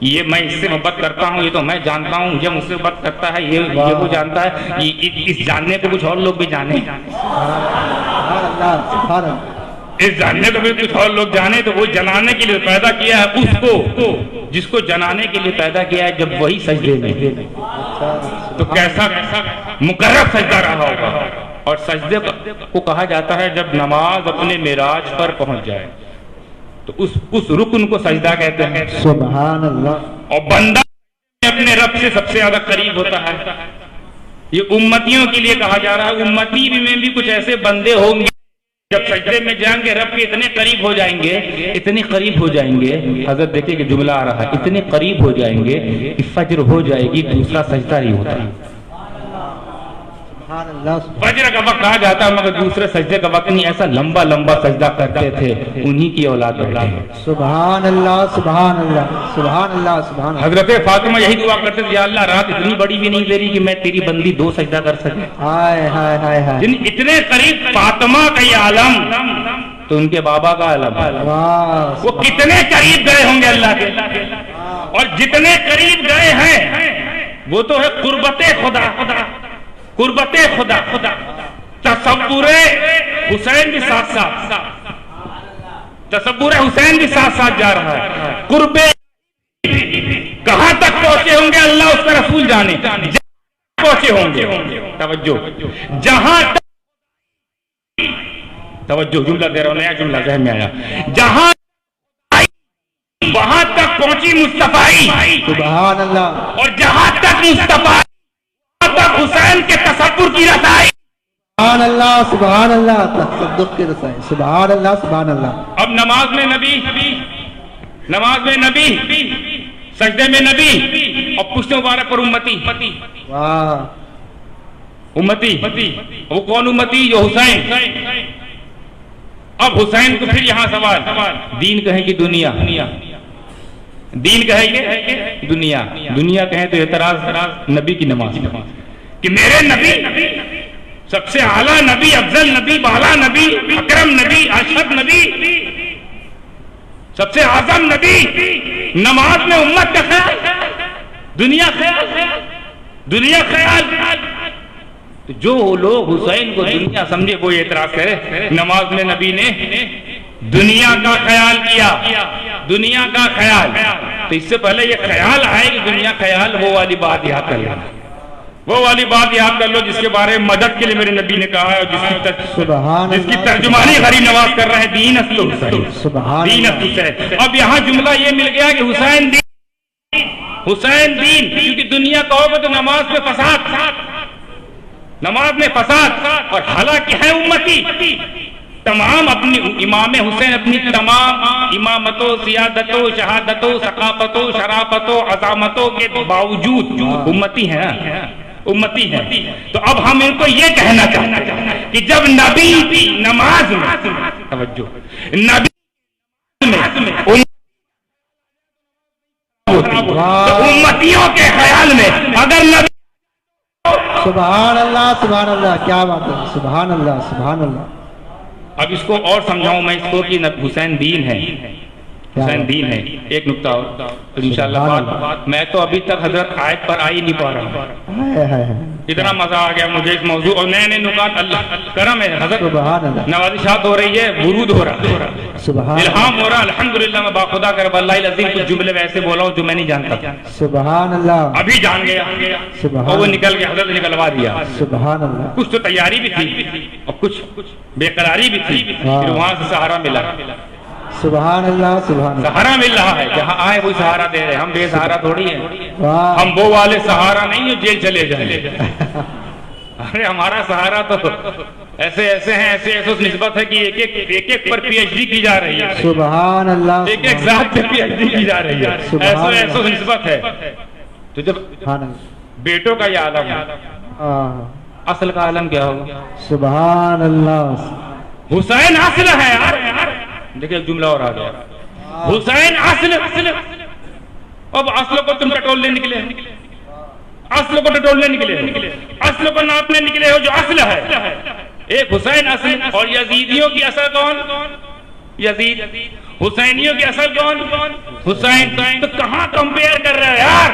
یہ میں اس سے محبت کرتا ہوں، یہ تو میں جانتا ہوں، یہ مجھ سے محبت کرتا ہے، یہ وہ جانتا ہے، اس جاننے کو کچھ اور لوگ بھی جانے، سبحان اللہ، سبحان اللہ، اس جاننے کو بھی کچھ اور لوگ جانے، تو وہ جنانے کے لیے پیدا کیا ہے اس کو جس کو جنانے کے لیے پیدا کیا ہے، جب وہی سجدے میں تو کیسا مقرب سجدہ رہا ہوگا۔ اور سجدے کو کہا جاتا ہے جب نماز اپنے معراج پر پہنچ جائے تو اس رکن کو سجدہ کہتے ہیں، سبحان اللہ، اور بندہ اپنے رب سے سب سے زیادہ قریب ہوتا ہے۔ یہ امتیوں کے لیے کہا جا رہا ہے، امتی میں بھی کچھ ایسے بندے ہوں گے جب سجدے میں جائیں گے رب کے اتنے قریب ہو جائیں گے، اتنے قریب ہو جائیں گے، حضرت دیکھیں کہ جملہ آ رہا ہے، اتنے قریب ہو جائیں گے کہ فجر ہو جائے گی، دوسرا سجدہ نہیں ہوتا، سبحان اللہ، فجر کا وقت آ جاتا ہے مگر دوسرے سجدے کا وقت نہیں، ایسا لمبا لمبا سجدہ کرتے تھے، انہی کی اولاد ہوتے ہیں۔ سبحان اللہ، سبحان اللہ، سبحان اللہ، سبحان اللہ، حضرت فاطمہ یہی دعا کرتے تھے، یا اللہ رات اتنی بڑی بھی نہیں دے رہی کہ میں تیری بندی 2 سجدہ کر سکے، ہائے ہائے ہائے ہائے، جن اتنے قریب فاطمہ کا یہ عالم تو ان کے بابا کا عالم، واہ، وہ کتنے قریب گئے ہوں گے اللہ کے، اور جتنے قریب گئے ہیں وہ تو ہے قربت خدا، قربت خدا، تصور حسین بھی ساتھ ساتھ، تصور حسین بھی ساتھ ساتھ جا رہا ہے، قرب کہاں جانے پہنچے ہوں گے. توجہ, جہاں توجہ, جملہ دے رہا ہوں, نیا جملہ ذہن میں آیا. جہاں وہاں تک پہنچی مصطفیٰ, سبحان اللہ, اور جہاں تک مصطفیٰ تک حسین کے تصور کی رسائی. سبحان اللہ, سبحان اللہ, تصدق کی رسائی, سبحان اللہ, سبحان اللہ. اب نماز میں نبی, نماز میں نبی, سجدے میں نبی, اور پشت مبارک پر امتی. واہ, امتی, وہ کون امتی؟ جو حسین. اب حسین کو پھر یہاں سوال, دین کہیں کہ دنیا, دین کہیں کہ دنیا, دنیا کہیں تو اعتراض نبی کی نماز کہ میرے نبی سب سے اعلیٰ نبی, افضل نبی, بالا نبی, اکرم نبی, اشرف نبی, سب سے اعظم نبی, نماز میں امت کا خیال, دنیا خیال, دنیا خیال. جو لوگ حسین کو دنیا سمجھے وہ اعتراض کرے نماز میں نبی نے دنیا کا خیال کیا, دنیا کا خیال. تو اس سے پہلے یہ خیال آئے کہ دنیا خیال, وہ والی بات یاد کر لینا, وہ والی بات یاد کر لو جس کے بارے میں مدد کے لیے میرے نبی نے کہا ہے, اور جس کی ترجمانی غریب نواز کر رہے ہیں, دین اصل حسین, دین اصل حسین. اب یہاں جملہ یہ مل گیا کہ حسین دین, حسین دین, کیونکہ دنیا کہو گے تو نماز میں فساد, نماز میں فساد, اور حالانکہ ہے امتی. تمام اپنی امام حسین اپنی تمام امامتوں, سیادتوں, شہادتوں, ثقافتوں, شرافتوں, عظامتوں کے باوجود امتی ہیں, امتی ہے. تو اب ہم ان کو یہ کہنا چاہتے ہیں کہ جب نبی نماز میں, توجہ, نبی میں امتیوں کے خیال میں اگر نبی, سبحان اللہ, سبحان اللہ, کیا بات ہے, سبحان اللہ, سبحان اللہ. اب اس کو اور سمجھاؤں میں اس کو کہ حسین دین ہے, حسین دین ہے. ایک نکتہ اور تو انشاءاللہ بات, میں تو ابھی تک حضرت آیت پر آئی نہیں پا رہا ہوں, اتنا مزہ آ گیا مجھے اس موضوع, اور نئے نئے نکات. اللہ کرم ہے, حضرت نوازشات ہو رہی ہے, ورود ہو رہا, الہام ہو رہا. الحمدللہ میں باخدا کر اللہ العظیم کچھ جملے ویسے بولا ہوں جو میں نہیں جانتا, سبحان اللہ, ابھی جان گیا, اور وہ نکل کے حضرت نکلوا دیا. سبحان اللہ. کچھ تو تیاری بھی تھی اور کچھ بے قراری بھی تھی, پھر وہاں سے سہارا ملا. سبحان اللہ, سبحان اللہ. سہارا مل رہا ہے, جہاں آئے وہی سہارا دے رہے. ہم بے سہارا تھوڑی ہیں, ہم وہ والے سہارا نہیں جو جیل چلے جائیں. ارے ہمارا سہارا تو ایسے ایسے ہیں, ایسے ایسے نسبت ہے کہ ایک ایک پر پی ایچ ڈی کی جا رہی ہے. سبحان اللہ. ایک ایک ذات پہ پی ایچ ڈی کی جا رہی ہے, ایسے ایسے نسبت ہے. تو جب بیٹوں کا یہ عالم ہے, اصل کا عالم کیا ہوگا؟ سبحان اللہ. حسین اصل ہے یار. دیکھیں جملہ اور آ گیا, حسین اصل. اب اصل کو تم ٹٹولنے نکلے, اصل کو ٹٹولنے نکلے, اصل کو ناپنے نکلے ہو جو اصل ہے. ایک حسین اصل, اور یزیدیوں کی اصل کون؟ یزید. حسینیوں کی اصل کون؟ حسین. تو کہاں کمپیئر کر رہے ہو یار؟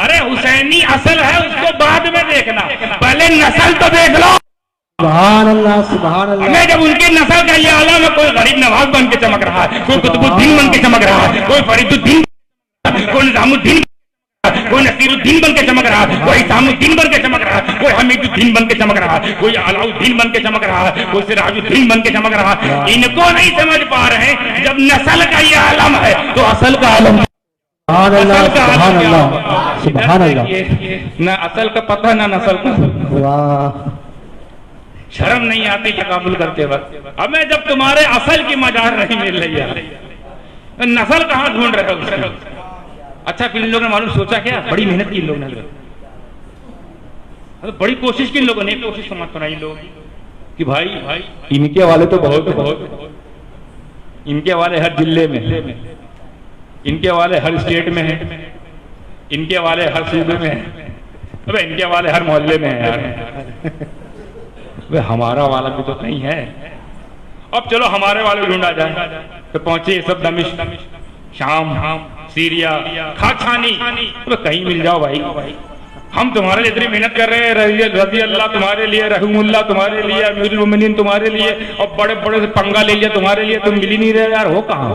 ارے حسینی اصل ہے, اس کو بعد میں دیکھنا, پہلے نسل تو دیکھ لو. سبحان اللہ, سبحان اللہ. ہمیں جب ان کی نسل کا یہ عالم ہے, کوئی غریب نواز بن کے چمک رہا ہے, کوئی قطب الدین بن کے چمک رہا ہے, کوئی فرید الدین, کوئی نظام الدین, کوئی نصیر الدین بن کے چمک رہا ہے, کوئی اسام الدین بن کے چمک رہا ہے, کوئی حمید الدین بن کے چمک رہا ہے, کوئی علاء الدین بن کے چمک رہا ہے, کوئی سراج الدین بن کے چمک رہا ہے. ان کو نہیں سمجھ پا رہے ہیں جب نسل کا یہ عالم ہے تو اصل کا عالم. سبحان اللہ, سبحان اللہ, سبحان اللہ. نہ اصل کا پتہ نہ نسل کا. واہ, شرم نہیں آتی تقابل کرتے وقت. ہمیں جب تمہارے اصل کی مجال نہیں مل رہی ہے, نسل کہاں ڈھونڈ رہے ہو؟ اچھا پھر ان لوگوں نے معلوم سوچا کیا؟ بڑی محنت کی ان لوگوں نے, بڑی کوشش کی ان لوگوں نے. کوشش سمجھ تو نہیں لوگ کہ بھائی ان کے والے تو بہت, ان کے والے ہر ضلع میں, ان کے والے ہر اسٹیٹ میں ہیں, ان کے والے ہر صوبے میں ہیں, ابے ان کے والے ہر محلے میں ہیں یار. ہمارا والا بھی تو نہیں ہے. اب چلو ہمارے والے ڈھونڈا جائے. تو پہنچے یہ سب دمشق, شام, سیریا, خاکسانی, کہیں مل جاؤ بھائی. ہم تمہارے لیے اتنی محنت کر رہے ہیں, رضی اللہ تمہارے لیے, رحم اللہ تمہارے لیے, امیر المومنین تمہارے لیے, اور بڑے بڑے سے پنگا لے لیا تمہارے لیے, تم مل ہی نہیں رہے یار. ہو کہاں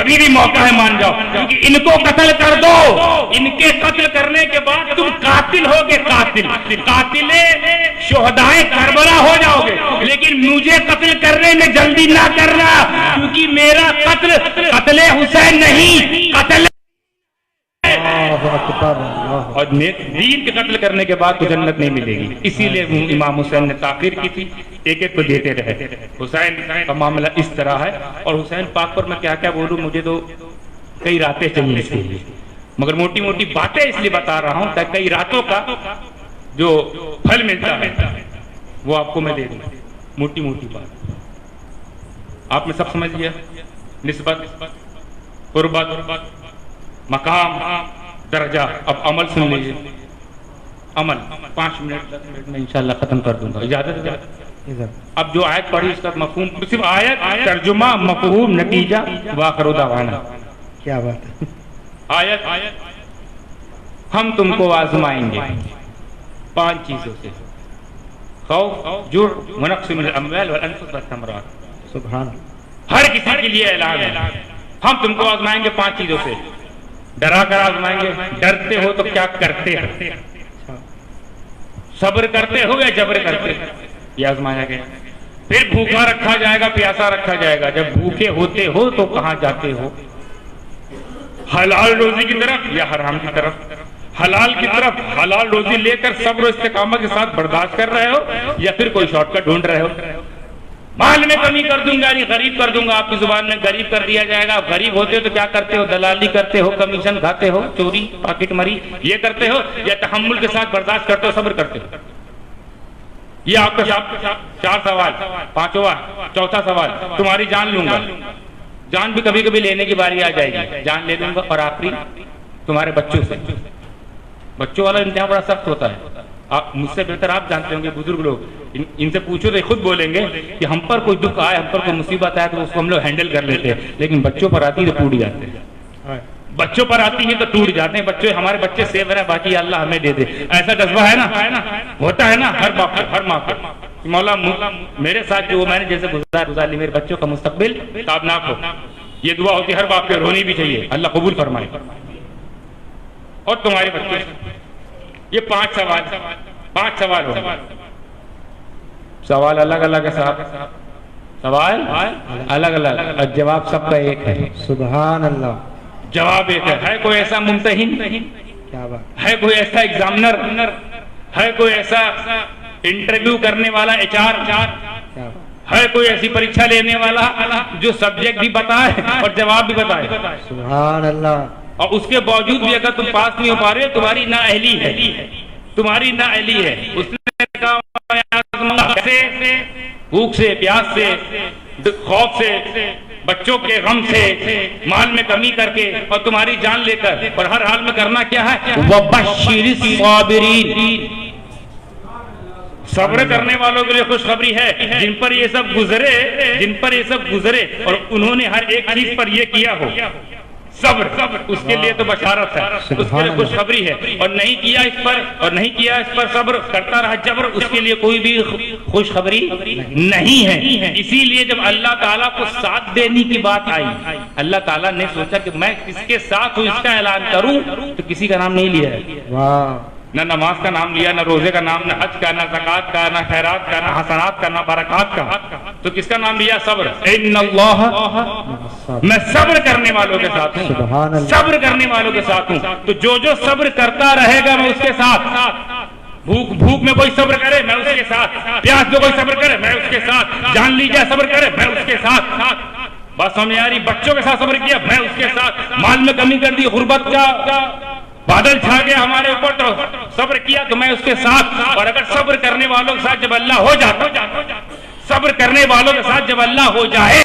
ابھی بھی موقع ہے مان جاؤ، کیونکہ ان کو قتل کر دو، ان کے قتل کرنے کے بعد تم قاتل ہوگے، قاتل شہدائے کربلا ہو جاؤ گے، لیکن مجھے قتل کرنے میں جلدی نہ کرنا، کیونکہ میرا قتل حسین نہیں، قتل اور دین کے قتل کرنے کے بعد تو جنت نہیں ملے گی، اسی لیے امام حسین نے تاخیر کی تھی، ایک ایک کو دیتے رہے۔ حسین کا معاملہ اس طرح ہے، اور حسین پاک پر میں کیا کیا بولوں، مجھے تو کئی راتیں چاہیے اس کے لیے، مگر موٹی موٹی باتیں اس لیے بتا رہا ہوں تاکہ کئی راتوں کا جو پھل ملتا ہے وہ آپ کو میں دے دوں، موٹی موٹی بات آپ نے سب سمجھ لیا، نسبت، قربت، مقام، درجہ۔ اب عمل سن لیجیے، عمل 5 منٹ 10 منٹ میں انشاءاللہ ختم کر دوں گا، اجازت ہے؟ اب جو آیت پڑھی اس کا مفہوم، صرف آیت، ترجمہ، مفہوم، نتیجہ، وآخر دعوانا۔ کیا بات ہے؟ آیت، ہم تم کو آزمائیں گے 5 چیزوں سے، خوف، جوع، ونقص من الاموال والانفس والثمرات۔ سبحان اللہ، ہر کسی کے لیے اعلان ہے، ہم تم کو آزمائیں گے 5 چیزوں سے، ڈرا کر آزمائیں گے، ڈرتے ہو تو کیا کرتے ہو، صبر کرتے ہو یا جبر کرتے ہو، یہ آزمایا گیا۔ پھر بھوکا رکھا جائے گا، پیاسا رکھا جائے گا، جب بھوکے ہوتے ہو تو کہاں جاتے ہو، حلال روزی کی طرف یا حرام کی طرف، حلال کی طرف حلال روزی لے کر صبر و استقامت کے ساتھ برداشت کر رہے ہو یا پھر کوئی شارٹ کٹ ڈھونڈ رہے ہو، مال میں کمی کر دوں گا، غریب کر دوں گا، آپ کی زبان میں غریب کر دیا جائے گا، غریب ہوتے ہو تو کیا کرتے ہو، دلالی کرتے ہو، کمیشن کھاتے ہو، چوری، پاکٹ مری، یہ کرتے ہو یا تحمل کے ساتھ برداشت کرتے ہو، صبر کرتے ہو؟ یہ آپ کا 4 سوال، 5واں، چوتھا سوال، تمہاری جان لوں گا، جان بھی کبھی کبھی لینے کی باری آ جائے گی، جان لے لوں گا، اور آخری تمہارے بچوں سے، بچوں والا امتحان بڑا سخت ہوتا ہے، آپ مجھ سے بہتر آپ جانتے ہوں گے، بزرگ لوگ، ان سے پوچھو تو خود بولیں گے کہ ہم پر کوئی دکھ آئے، ہم پر کوئی مصیبت آئے تو اس کو ہم لوگ ہینڈل کر لیتے ہیں، لیکن بچوں پر آتی ہے تو ٹوٹ جاتے ہیں، بچوں پر آتی ہے تو ٹوٹ جاتے ہیں، بچے ہمارے بچے سیو رہے، باقی اللہ ہمیں دے دے، ایسا جذبہ ہے نا، ہوتا ہے نا ہر باپ ہر ماں کو، مولا میرے ساتھ جو میں نے جیسے گزار لی، میرے بچوں کا مستقبل تابناک ہو، یہ دعا ہوتی ہے ہر باپ کے، رونی بھی چاہیے، اللہ قبول فرمائے۔ اور تمہارے بچے، یہ 5 سوال ہو، سوال الگ الگ ہے صاحب، سوال الگ الگ، اور جواب سب کا ایک ہے، سبحان اللہ، جواب ایک ہے کوئی ایسا ممتحن، کیا بات ہے کوئی ایسا ایگزامنر، ہے کوئی ایسا انٹرویو کرنے والا HR، کیا بات، ہے کوئی ایسی پریچھا لینے والا جو سبجیکٹ بھی بتائے اور جواب بھی بتائے، سبحان اللہ، اور اس کے باوجود بھی اگر تم پاس نہیں ہو پا رہے تمہاری نااہلی ہے، تمہاری نااہلی ہے، اس نے کہا بھوک سے، پیاس سے، خوف سے، بچوں کے غم سے، مال میں کمی کر کے اور تمہاری جان لے کر، اور ہر حال میں کرنا کیا ہے، وَبَشِّرِ الصَّابِرِينَ، صبر کرنے والوں کے لیے خوشخبری ہے، جن پر یہ سب گزرے اور انہوں نے ہر ایک چیز پر یہ کیا ہو، صبر، اس کے لیے تو بشارت ہے، اس کے لیے خوشخبری ہے، اور نہیں کیا اس پر صبر، کرتا رہا جبر، اس کے لیے کوئی بھی خوشخبری نہیں ہے۔ اسی لیے جب اللہ تعالیٰ کو ساتھ دینے کی بات آئی، اللہ تعالیٰ نے سوچا کہ میں کس کے ساتھ ہوں، اس کا اعلان کروں، تو کسی کا نام نہیں لیا ہے، نہ نماز کا نام لیا، نہ روزے کا نام، نہ حج کا، نہ زکوٰۃ کا، نہ خیرات کا، نہ حسنات کا، نہ برکات کا، تو کس کا نام لیا، صبر، ان اللہ، میں صبر کرنے والوں کے ساتھ ہوں، صبر کرنے والوں کے ساتھ ہوں، تو جو صبر کرتا رہے گا میں اس کے ساتھ، بھوک میں کوئی صبر کرے میں اس کے ساتھ، پیاس میں کوئی صبر کرے میں اس کے ساتھ، جان لی جائے صبر کرے میں اس کے ساتھ، بس ہمیں یاری بچوں کے ساتھ صبر کیا میں اس کے ساتھ، مال میں کمی کر دی، غربت کا بادل چھا گیا ہمارے اوپر تو صبر کیا تو میں اس کے ساتھ، اور اگر صبر کرنے والوں کے ساتھ جب اللہ ہو جاتا، صبر کرنے والوں کے ساتھ جب اللہ ہو جائے،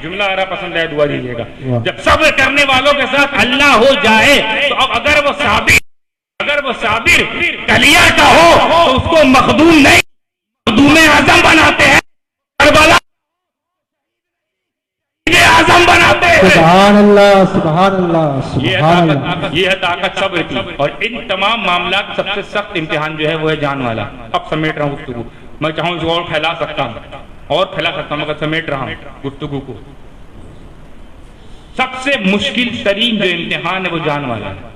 جملہ آ رہا پسند ہے دعا دیجیے گا، جب صبر کرنے والوں کے ساتھ اللہ ہو جائے تو اب اگر وہ صابر کلیہ کا ہو تو اس کو مخدوم نہیں، مخدوم اعظم بناتے ہیں، کربلا اعظم بناتے ہیں، سبحان اللہ، سبحان اللہ، سبحان اللہ، یہ ہے طاقت صبر کی۔ اور ان تمام معاملات سب سے سخت امتحان جو ہے وہ ہے جان والا۔ اب سمیٹ رہا ہوں گفتگو، میں چاہوں اس کو اور پھیلا سکتا ہوں مگر سمیٹ رہا ہوں گفتگو کو۔ سب سے مشکل ترین جو امتحان ہے وہ جان والا ہے.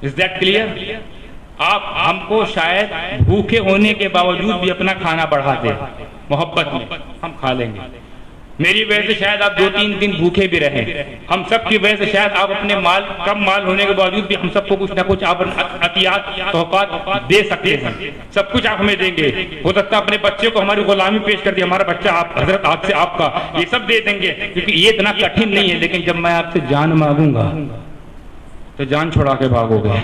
Is that clear? آپ ہم کو شاید بھوکے ہونے کے باوجود بھی اپنا کھانا بڑھا دیں محبت میں، ہم کھا لیں گے. میری وجہ سے شاید آپ 2-3 دن بھوکے بھی رہیں. ہم سب کی وجہ سے شاید آپ اپنے مال کم مال ہونے کے باوجود بھی ہم سب کو کچھ نہ کچھ آپ عطیات تحفات دے سکتے ہیں. سب کچھ آپ ہمیں دیں گے. ہو سکتا ہے اپنے بچے کو ہماری غلامی پیش کر دی، ہمارا بچہ آپ حضرت آپ سے آپ کا، یہ سب دے دیں گے کیونکہ یہ اتنا کٹھن نہیں ہے. لیکن جب میں آپ سے جان مانگوں گا تو جان چھوڑا کے بھاگو گے،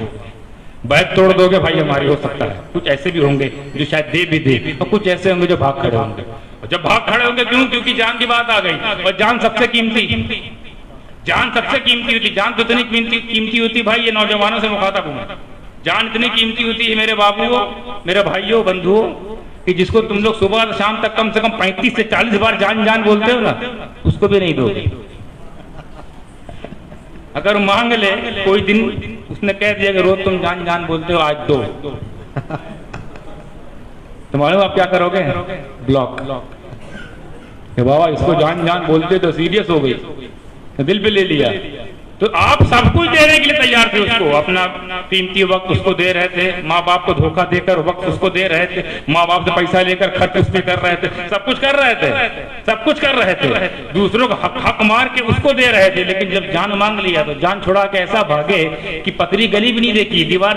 بیعت توڑ دو گے بھائی ہماری. ہو سکتا ہے کچھ ایسے بھی ہوں گے جو شاید دے بھی دے، اور کچھ ایسے ہوں گے جو بھاگ کھڑے ہوں گے. اور جب بھاگ کھڑے ہوں گے کیوں؟ کیونکہ جان کی بات آ گئی. اور جان سب سے قیمتی، جان سب سے قیمتی ہوتی. جان تو اتنی قیمتی ہوتی بھائی، یہ نوجوانوں سے مخاطب ہوں. جان اتنی قیمتی ہوتی ہے میرے بابو، میرے بھائیوں، بندھو، کہ جس کو تم لوگ صبح سے شام تک کم سے کم 35 سے 40 بار جان جان بولتے ہو نا، اس کو بھی نہیں دو گے. اگر مانگ لے کوئی دن، اس نے کہہ دیا کہ روز تم جان جان بولتے ہو، آج دو، تو معلوم آپ کیا کرو گے؟ بلاک. کہ بابا اس کو جان جان بولتے تو سیریس ہو گئی، دل پہ لے لیا. تو آپ سب کچھ دینے کے لیے تیار تھے. اس کو اپنا قیمتی وقت اس کو دے رہے تھے، ماں باپ کو دھوکہ دے کر وقت اس کو دے رہے تھے، ماں باپ سے پیسہ لے کر خرچ اس پہ کر رہے تھے، سب کچھ کر رہے تھے، سب کچھ کر رہے تھے، دوسروں کو حق مار کے اس کو دے رہے تھے. لیکن جب جان مانگ لیا تو جان چھڑا کے ایسا بھاگے کہ پتلی گلی بھی نہیں دیکھی، دیوار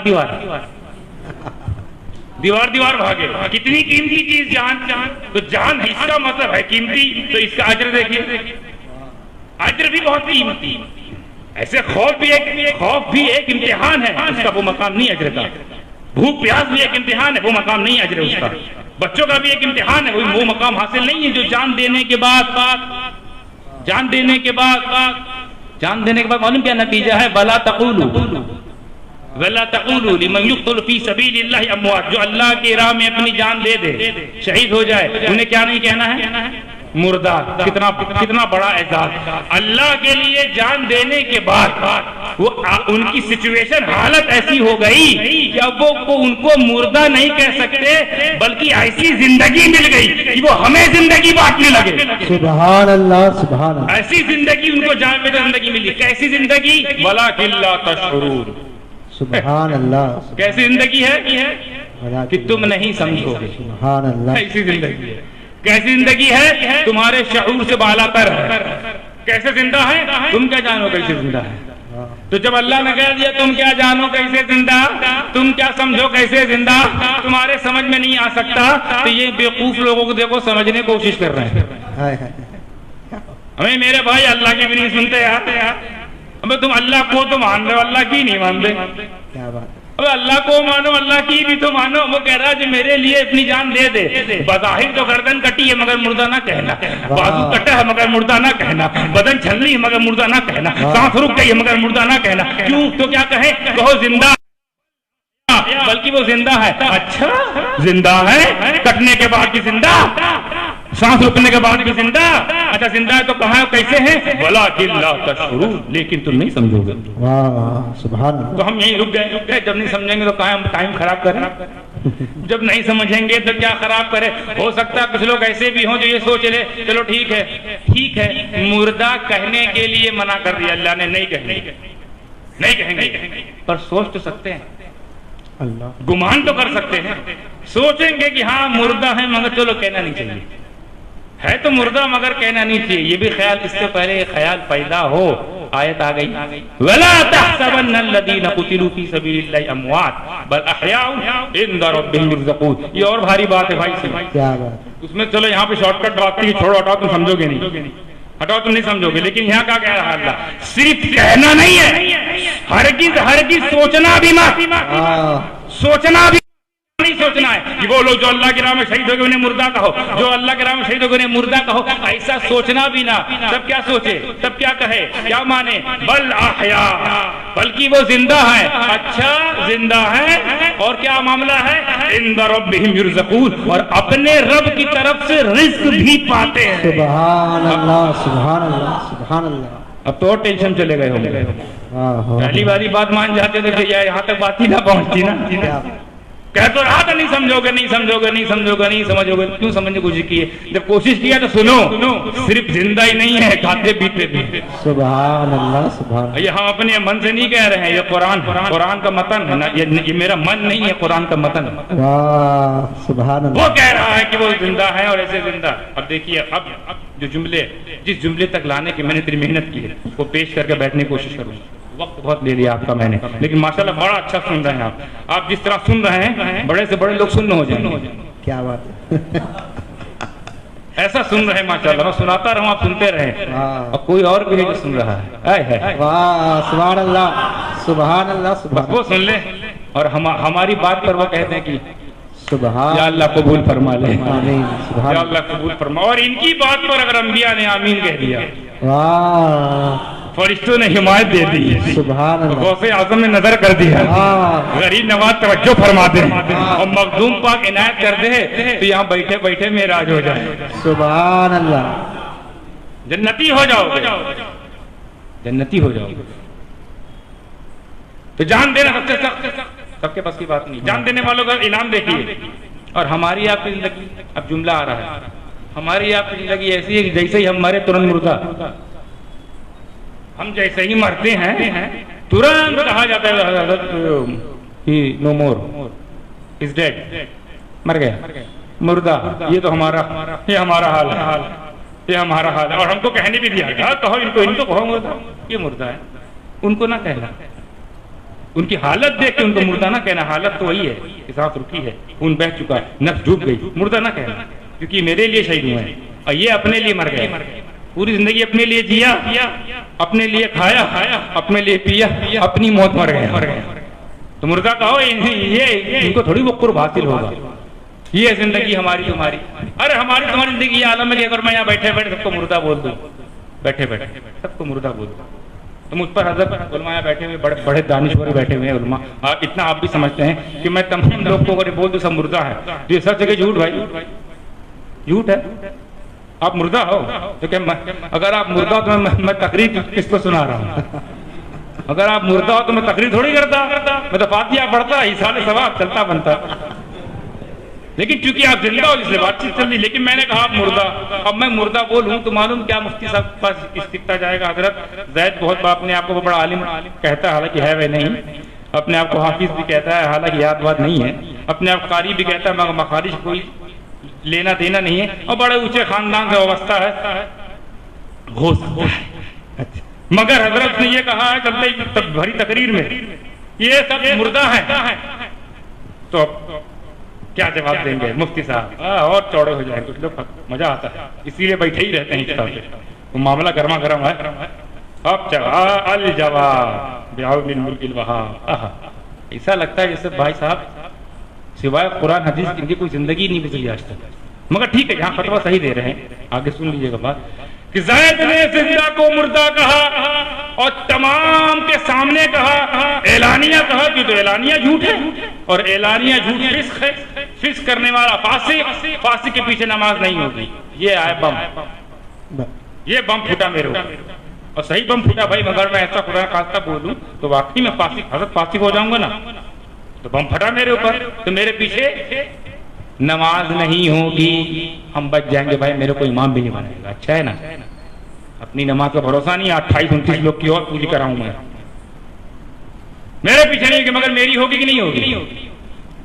دیوار بھاگے. کتنی قیمتی چیز جان. تو جان اس کا مطلب ہے قیمتی. تو اس کا اجر دیکھیے، اجر بھی بہت قیمتی. ایسے خوف بھی ایک امتحان ہے، اس کا وہ مقام نہیں اجر کا. بھوک پیاس بھی ایک امتحان ہے، وہ مقام نہیں اجر اس کا. بچوں کا بھی ایک امتحان ہے، وہ مقام حاصل نہیں ہے جو جان دینے کے بعد معلوم کیا نتیجہ ہے؟ وَلَا تَقُولُوا لِمَنْ يُقْتَلُ فِي سَبِيلِ اللَّهِ أَمْوَاتٌ. جو اللہ کی راہ میں اپنی جان دے دے، شہید ہو جائے، انہیں کیا نہیں کہنا ہے؟ مردہ. کتنا بڑا اعزاز. اللہ کے لیے جان دینے کے بعد وہ ان کی سچویشن حالت ایسی ہو گئی کہ اب وہ ان کو مردہ نہیں کہہ سکتے، بلکہ ایسی زندگی مل گئی کہ وہ ہمیں زندگی بانٹنے لگے. سبحان اللہ، سبحان اللہ. ایسی زندگی ان کو جان میں زندگی ملی. کیسی زندگی؟ وَلَٰكِن لَا تَشْعُرُونَ. سبحان اللہ. کیسی زندگی ہے کہ تم نہیں سمجھو گے. سبحان اللہ. ایسی زندگی ہے. کیسی زندگی ہے؟ تمہارے شعور سے بالا تر ہے. کیسے زندہ ہے؟ تم کیا جانو کیسے زندہ ہے؟ تو جب اللہ نے کہہ دیا تم کیا جانو کیسے زندہ، تم کیا سمجھو کیسے زندہ، تمہارے سمجھ میں نہیں آ سکتا، تو یہ بیوقوف لوگوں کو دیکھو سمجھنے کی کوشش کر رہے ہیں. ہمیں میرے بھائی اللہ کی بھی نہیں سنتے یار. ہمیں تم اللہ کو تو مان رہے ہو، اللہ کی نہیں مانتے. کیا بات. اب اللہ کو مانو، اللہ کی بھی تو مانو. وہ کہہ رہا ہے جو میرے لیے اپنی جان دے دے. بظاہر تو گردن کٹی ہے مگر مردہ نہ کہنا، بازو کٹا ہے مگر مردہ نہ کہنا، بدن چھلنی ہے مگر مردہ نہ کہنا، سانس رک گئی ہے مگر مردہ نہ کہنا. کیوں؟ تو کیا کہیں؟ کہو زندہ، بلکہ وہ زندہ ہے. اچھا زندہ ہے، کٹنے کے بعد بھی زندہ، سانس رکنے کے بعد بھی زندہ. اچھا زندہ ہے تو کہاں کیسے ہیں؟ وَلَٰكِن لَا تَشْعُرُونَ. لیکن تم نہیں سمجھو گے. سبحان اللہ. تو ہم یہیں رک گئے. جب نہیں سمجھیں گے تو ٹائم خراب کریں، جب نہیں سمجھیں گے تو کیا خراب کرے. ہو سکتا ہے کچھ لوگ ایسے بھی ہوں جو یہ سوچ لے چلو ٹھیک ہے مردہ کہنے کے لیے منع کر دیا اللہ نے، نہیں کہیں گے، پر سوچ تو سکتے ہیں، اللہ گمان تو کر سکتے ہیں. سوچیں گے کہ ہاں مردہ ہے مگر چلو کہنا نہیں چاہیے، ہے تو مردہ مگر کہنا نہیں چاہیے. یہ بھی خیال، اس سے پہلے یہ خیال پیدا ہو آیت آ گئی وَلَا تَحْسَبَنَّ الَّذِينَ قُتِلُوا فِي سَبِيلِ اللَّهِ أَمْوَاتٌ بَلْ أَحْيَاءٌ عِندَ رَبِّهِمْ يُرْزَقُونَ. یہ اور بھاری بات ہے بھائی. کیا بات. اس میں چلو یہاں پہ شارٹ کٹ بات تھی، چھوڑو ہٹاؤ، تم سمجھو گے نہیں، ہٹاؤ تم نہیں سمجھو گے. لیکن یہاں کا کہہ رہا اللہ صرف کہنا نہیں ہے، ہرگز سوچنا بھی مت، سوچنا بھی نہیں سوچنا ہے کہ وہ لوگ جو اللہ کی راہ میں شہید ہو گئے انہیں مردہ کہو، جو اللہ کی راہ میں شہید ہو گئے انہیں مردہ کہو. ایسا سوچنا بھی نہ. تب کیا سوچے، تب کیا کہے، کیا مانے؟ بل احیاء، بلکہ وہ زندہ ہے. اچھا زندہ ہے، اور کیا معاملہ ہے؟ عند ربہم یرزقون، اور اپنے رب کی طرف سے رزق بھی پاتے ہیں. سبحان اللہ، سبحان اللہ، سبحان اللہ. اب تو اور ٹینشن چلے گئے ہوں گے. پہلی والی بات مان جاتے تھے یہاں تک بات ہی نہ پہنچتی نا. کہہ تو رہا تھا نہیں سمجھوگے نہیں سمجھوگے نہیں سمجھوگے نہیں سمجھوگے، کیوں سمجھنے کی کوشش کی ہے؟ جب کوشش کیا تو سنو، صرف زندہ ہی نہیں ہے، کھاتے پیتے بھی۔ سبحان اللہ سبحان اللہ۔ یہ ہم اپنے من سے نہیں کہہ رہے ہیں، یہ قرآن کا متن ہے نا، یہ میرا من نہیں ہے، قرآن کا متن ہے۔ واہ سبحان اللہ۔ وہ کہہ رہا ہے کہ وہ زندہ ہے اور ایسے زندہ۔ اب دیکھیے، اب جو جملے، جس جملے تک لانے کی میں نے اتنی محنت کی ہے وہ پیش کر کے بیٹھنے کی کوشش کروں، وقت بہت لے لیا آپ کا میں نے، لیکن ماشاءاللہ بڑا اچھا سن رہے ہیں آپ جس طرح سن رہے ہیں بڑے سے بڑے لوگ سن ہو جائیں گے۔ کیا بات ہے، ایسا سن رہے ہیں ماشاءاللہ، میں سناتا رہوں آپ سنتے رہیں، اور کوئی اور بھی ہے جو سن رہا ہے۔ واہ سبحان اللہ سبحان اللہ سبحان وہ سن لے اور ہماری بات پر وہ کہتے ہیں کہ سبحان یا اللہ قبول فرما لے، آمین سبحان یا اللہ قبول فرما۔ اور ان کی بات پر اگر انبیاء نے آمین کہہ دیا، واہ فرشتوں نے حمایت دے دی، سبحان اللہ، غوث اعظم نے نظر کر دیا، غریب نواز توجہ فرما دے اور مخدوم پاک عنایت کر دے تو یہاں بیٹھے بیٹھے معراج ہو جائے، سبحان اللہ، جنتی ہو جاؤ گے، جنتی ہو جاؤ گے۔ تو جان دینا سب سے سخت، سب کے پاس کی بات نہیں، جان دینے والوں کا انعام دیکھیے۔ اور ہماری آپ کی زندگی، اب جملہ آ رہا ہے، ہماری آپ کی زندگی ایسی ہے کہ جیسے ہی ہم مرے ترنت مردہ، ہم جیسے ہی مرتے ہیں ترنت کہا جاتا ہے نو مور از ڈیڈ، مر گیا، مردہ۔ یہ تو ہمارا حال ہے، یہ ہمارا حال ہے۔ اور ہم کو کہنے بھی دیا گیا، کہو ان کو کہو مردہ، یہ مردہ ہے، ان کو نہ کہنا، ان کی حالت دیکھ کے ان کو مردہ نہ کہنا، حالت تو وہی ہے، سانس رکی ہے، خون بہہ چکا، نفس ڈوب گئی، مردہ نہ کہنا، کیونکہ میرے لیے شہید ہوئے ہیں اور یہ اپنے لیے مر گئے، پوری زندگی اپنے لیے جیا، اپنے لیے کھایا، اپنے لیے پیا، اپنی موت مر گئے۔ تو مردہ کہو، یہ ان کو تھوڑی وہ قرب حاصل ہوگا، یہ زندگی ہماری تمہاری۔ ارے ہماری تمہاری زندگی یہ عالم ہے کہ اگر میں یہاں بیٹھے بیٹھے سب کو مردہ بول دوں، بیٹھے بیٹھے سب کو مردہ بول دوں، تو مجھ پر حضرت علماء بیٹھے ہوئے، بڑے بڑے دانشور بیٹھے ہوئے ہیں علماء، اتنا آپ بھی سمجھتے ہیں کہ میں تمام لوگ کو اگر بول دوں سب مردہ ہے تو یہ سب جگہ جھوٹ، بھائی جھوٹ ہے۔ آپ مردہ ہو تو کہ اگر آپ مردہ ہو تو میں تقریر کس کو سنا رہا ہوں؟ اگر آپ مردہ ہو تو میں تقریر تھوڑی کرتا، میں تو فاتحہ پڑھتا، ایصال ثواب چلتا بنتا، لیکن چونکہ آپ زندہ ہو اس لیے بات چیت چل رہی۔ لیکن میں نے کہا آپ مردہ، اب میں مردہ بولوں تو معلوم کیا مفتی صاحب کے پاس استفتاء جائے گا، حضرت زید بہت اپنے آپ کو بڑا عالم کہتا ہے، حالانکہ ہے وہ نہیں، اپنے آپ کو حافظ بھی کہتا ہے، حالانکہ یاد بات نہیں ہے، اپنے آپ قاری بھی کہتا ہے، مگر مخارج کوئی لینا دینا نہیں ہے، اور بڑے اونچے خاندان سے وابستہ ہے، مگر حضرت نے یہ کہا ہے چلتے بھری تقریر میں یہ سب مردہ ہیں، تو کیا جواب دیں گے مفتی صاحب؟ اور چوڑے ہو جائیں کچھ لوگ، مزہ آتا ہے، اسی لیے بیٹھے ہی رہتے ہیں اس طرح سے، وہ معاملہ گرما گرم ہے۔ اب الجواب بعون الملک الوہاب، ایسا لگتا ہے جیسے بھائی صاحب سوائے قرآن حدیث ان کی کوئی زندگی نہیں گزری آج تک، مگر ٹھیک ہے یہاں فتویٰ صحیح دے رہے ہیں، آگے سن لیجیے گا بات کہ زید نے زندہ کو مردہ کہا اور تمام کے سامنے کہا، اعلانیہ کہا، کہ تو اعلانیہ جھوٹ ہے، اور اعلانیہ جھوٹ فسق ہے، فسق کرنے والا فاسق، فاسق کے پیچھے نماز نہیں ہوگی۔ یہ آئے بم، یہ بم پھوٹا میرے اوپر، اور صحیح بم پھوٹا بھائی، مگر میں ایسا خدا خاصہ بولوں تو واقعی میں فاسق، حضرت فاسق ہو جاؤں گا نا، تو بم پھٹا میرے اوپر تو میرے پیچھے نماز نہیں ہوگی، ہم بچ جائیں گے بھائی، میرے کو امام بھی نہیں بنائے گا، اچھا ہے نا، اپنی نماز کا بھروسہ نہیں، 28-29 لوگ کی اور پوری کراؤں میں، میرے پیچھے نہیں ہوگی، مگر میری ہوگی کہ نہیں ہوگی؟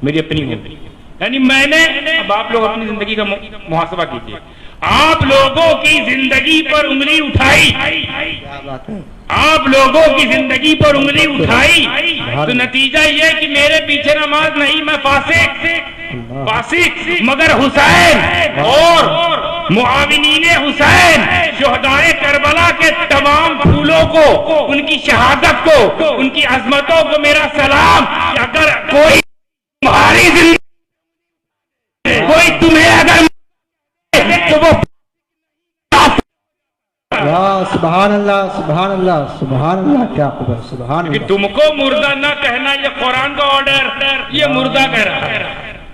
میری اپنی ہوگی، یعنی میں نے، اب آپ لوگ اپنی زندگی کا محاسبہ کیجئے، آپ لوگوں کی زندگی پر انگلی اٹھائی، آپ لوگوں کی زندگی پر انگلی اٹھائی تو نتیجہ یہ کہ میرے پیچھے نماز نہیں، میں فاسق، مگر حسین اور معاونین حسین شہدائے کربلا کے تمام پھولوں کو، ان کی شہادت کو، ان کی عظمتوں کو میرا سلام، کہ اگر کوئی تمہاری زندگی، کوئی تمہیں اگر تو وہ سبحان اللہ سبحان اللہ سبحان اللہ، کیا قدر، سبحان اللہ۔ تم کو مردہ نہ کہنا یہ قرآن کا آرڈر، یہ مردہ کہہ رہا ہے۔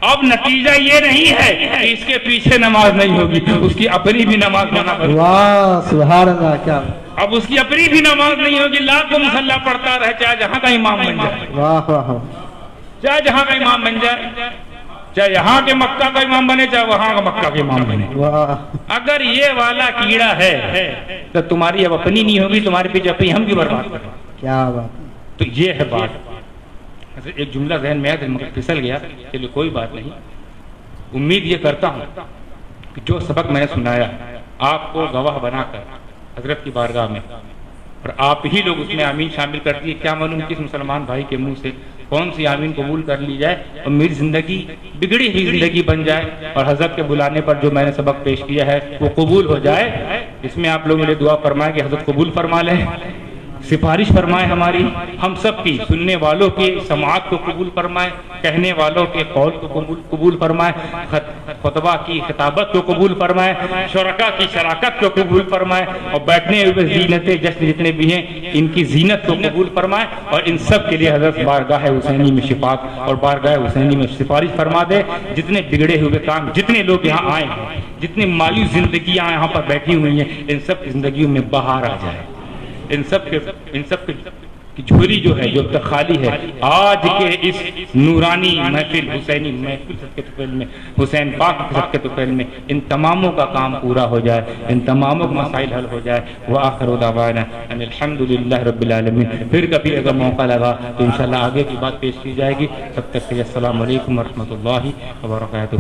اب نتیجہ یہ نہیں ہے کہ اس کے پیچھے نماز نہیں ہوگی، اس کی اپنی بھی نماز ہونا پڑے، واہ سبحان اللہ، کیا اب اس کی اپنی بھی نماز نہیں ہوگی، لاکھ کو مسلح پڑھتا رہے چاہے جہاں کا امام بن جائے، واہ واہ، چاہے جہاں کا امام بن جائے، چاہے یہاں کے مکہ کا امام بنے، چاہے وہاں کا مکہ کے امام بنے، اگر یہ والا کیڑا ہے تو تمہاری اب اپنی نہیں ہوگی، تمہارے پیچھے اپنی ہم کی برباد کریں۔ کیا بات، تو یہ ہے بات۔ ایک جملہ ذہن میں آیا مگر پھسل گیا، چلیے کوئی بات نہیں۔ امید یہ کرتا ہوں کہ جو سبق میں نے سنایا آپ کو گواہ بنا کر حضرت کی بارگاہ میں، اور آپ ہی لوگ اس میں آمین شامل کر دیے، کیا معلوم کس مسلمان بھائی کے منہ سے کون سی آمین قبول کر لی جائے اور میری زندگی بگڑی ہوئی زندگی بن جائے، اور حضرت کے بلانے پر جو میں نے سبق پیش کیا ہے وہ قبول ہو جائے۔ اس میں آپ لوگوں نے دعا فرمائے کہ حضرت قبول فرما لیں، سفارش فرمائے ہماری، ہم سب کی، سننے والوں کی سماعت کو قبول فرمائے، کہنے والوں کے قول کو قبول فرمائے، خطبہ کی خطابت کو قبول فرمائے، شرکا کی شراکت کو قبول فرمائے، اور بیٹھنے ہوئے زینت جشن جتنے بھی ہیں ان کی زینت کو قبول فرمائے، اور ان سب کے لیے حضرت بارگاہ حسینی میں شفاعت اور بارگاہ حسینی میں سفارش فرما دے۔ جتنے بگڑے ہوئے کام، جتنے لوگ یہاں آئے ہیں، جتنی مایوس زندگیاں یہاں پر بیٹھی ہوئی ہیں، ان سب کی زندگیوں میں بہار آ جائے، ان سب کی جھولی جو ہے جو اب تک خالی ہے، آج کے اس نورانی محفل حسینی محفل صدقے طفیل میں، حسین پاک کے صدقے طفیل میں ان تماموں کا کام پورا ہو جائے، ان تماموں کا مسائل حل ہو جائے۔ وآخر دعوانا ان الحمدللہ رب العالمین۔ پھر کبھی اگر موقع لگا تو انشاءاللہ آگے کی بات پیش کی جائے گی۔ تب تک کے لیے السلام علیکم ورحمۃ اللہ وبرکاتہ۔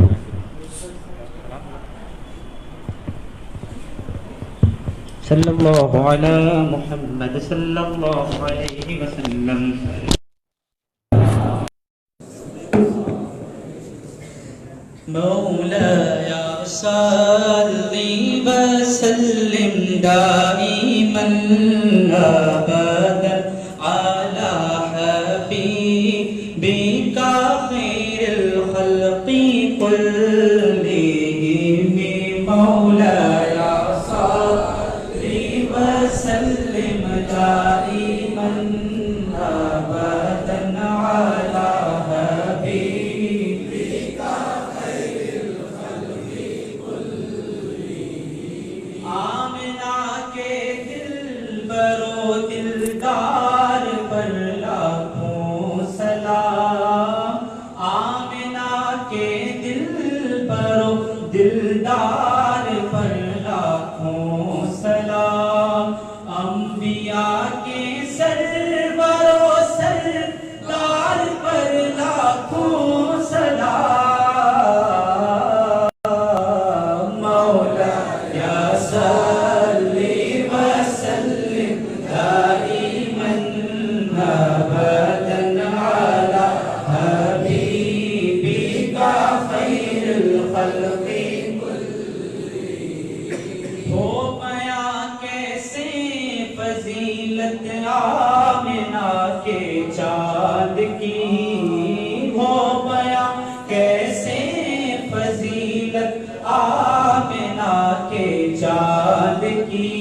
صلی اللہ علی محمد صلی اللہ علیہ وسلم۔ مولاي صل وسلم دائما ابدا على حبيبك خير الخلق كلهم مولاي وسلم دائما ابدا على حبيبك خير الخلق كلهم۔ آمنہ کے دل برو دلدار پر لاکھوں سلام، آمنہ کے دل برو دلدار پر لاکھوں سلام، انبیاء کے سرور و سردار پر لاکھوں سلام، مولاي صل وسلم دائما ابدا على حبيبك خير الخلق آمنہ کے چاند کی ہو بیاں کیسے فضیلت آمنہ کے چاند کی،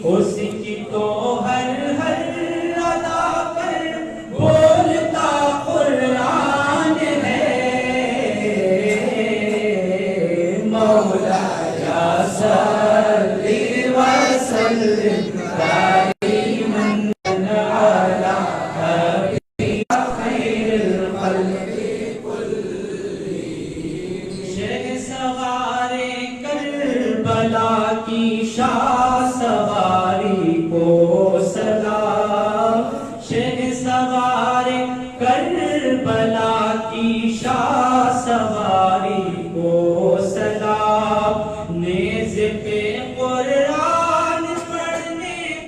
اس کی تو ہر ہر ادا پر بولتا قرآن ہے، مولاي صل وسلم کی شان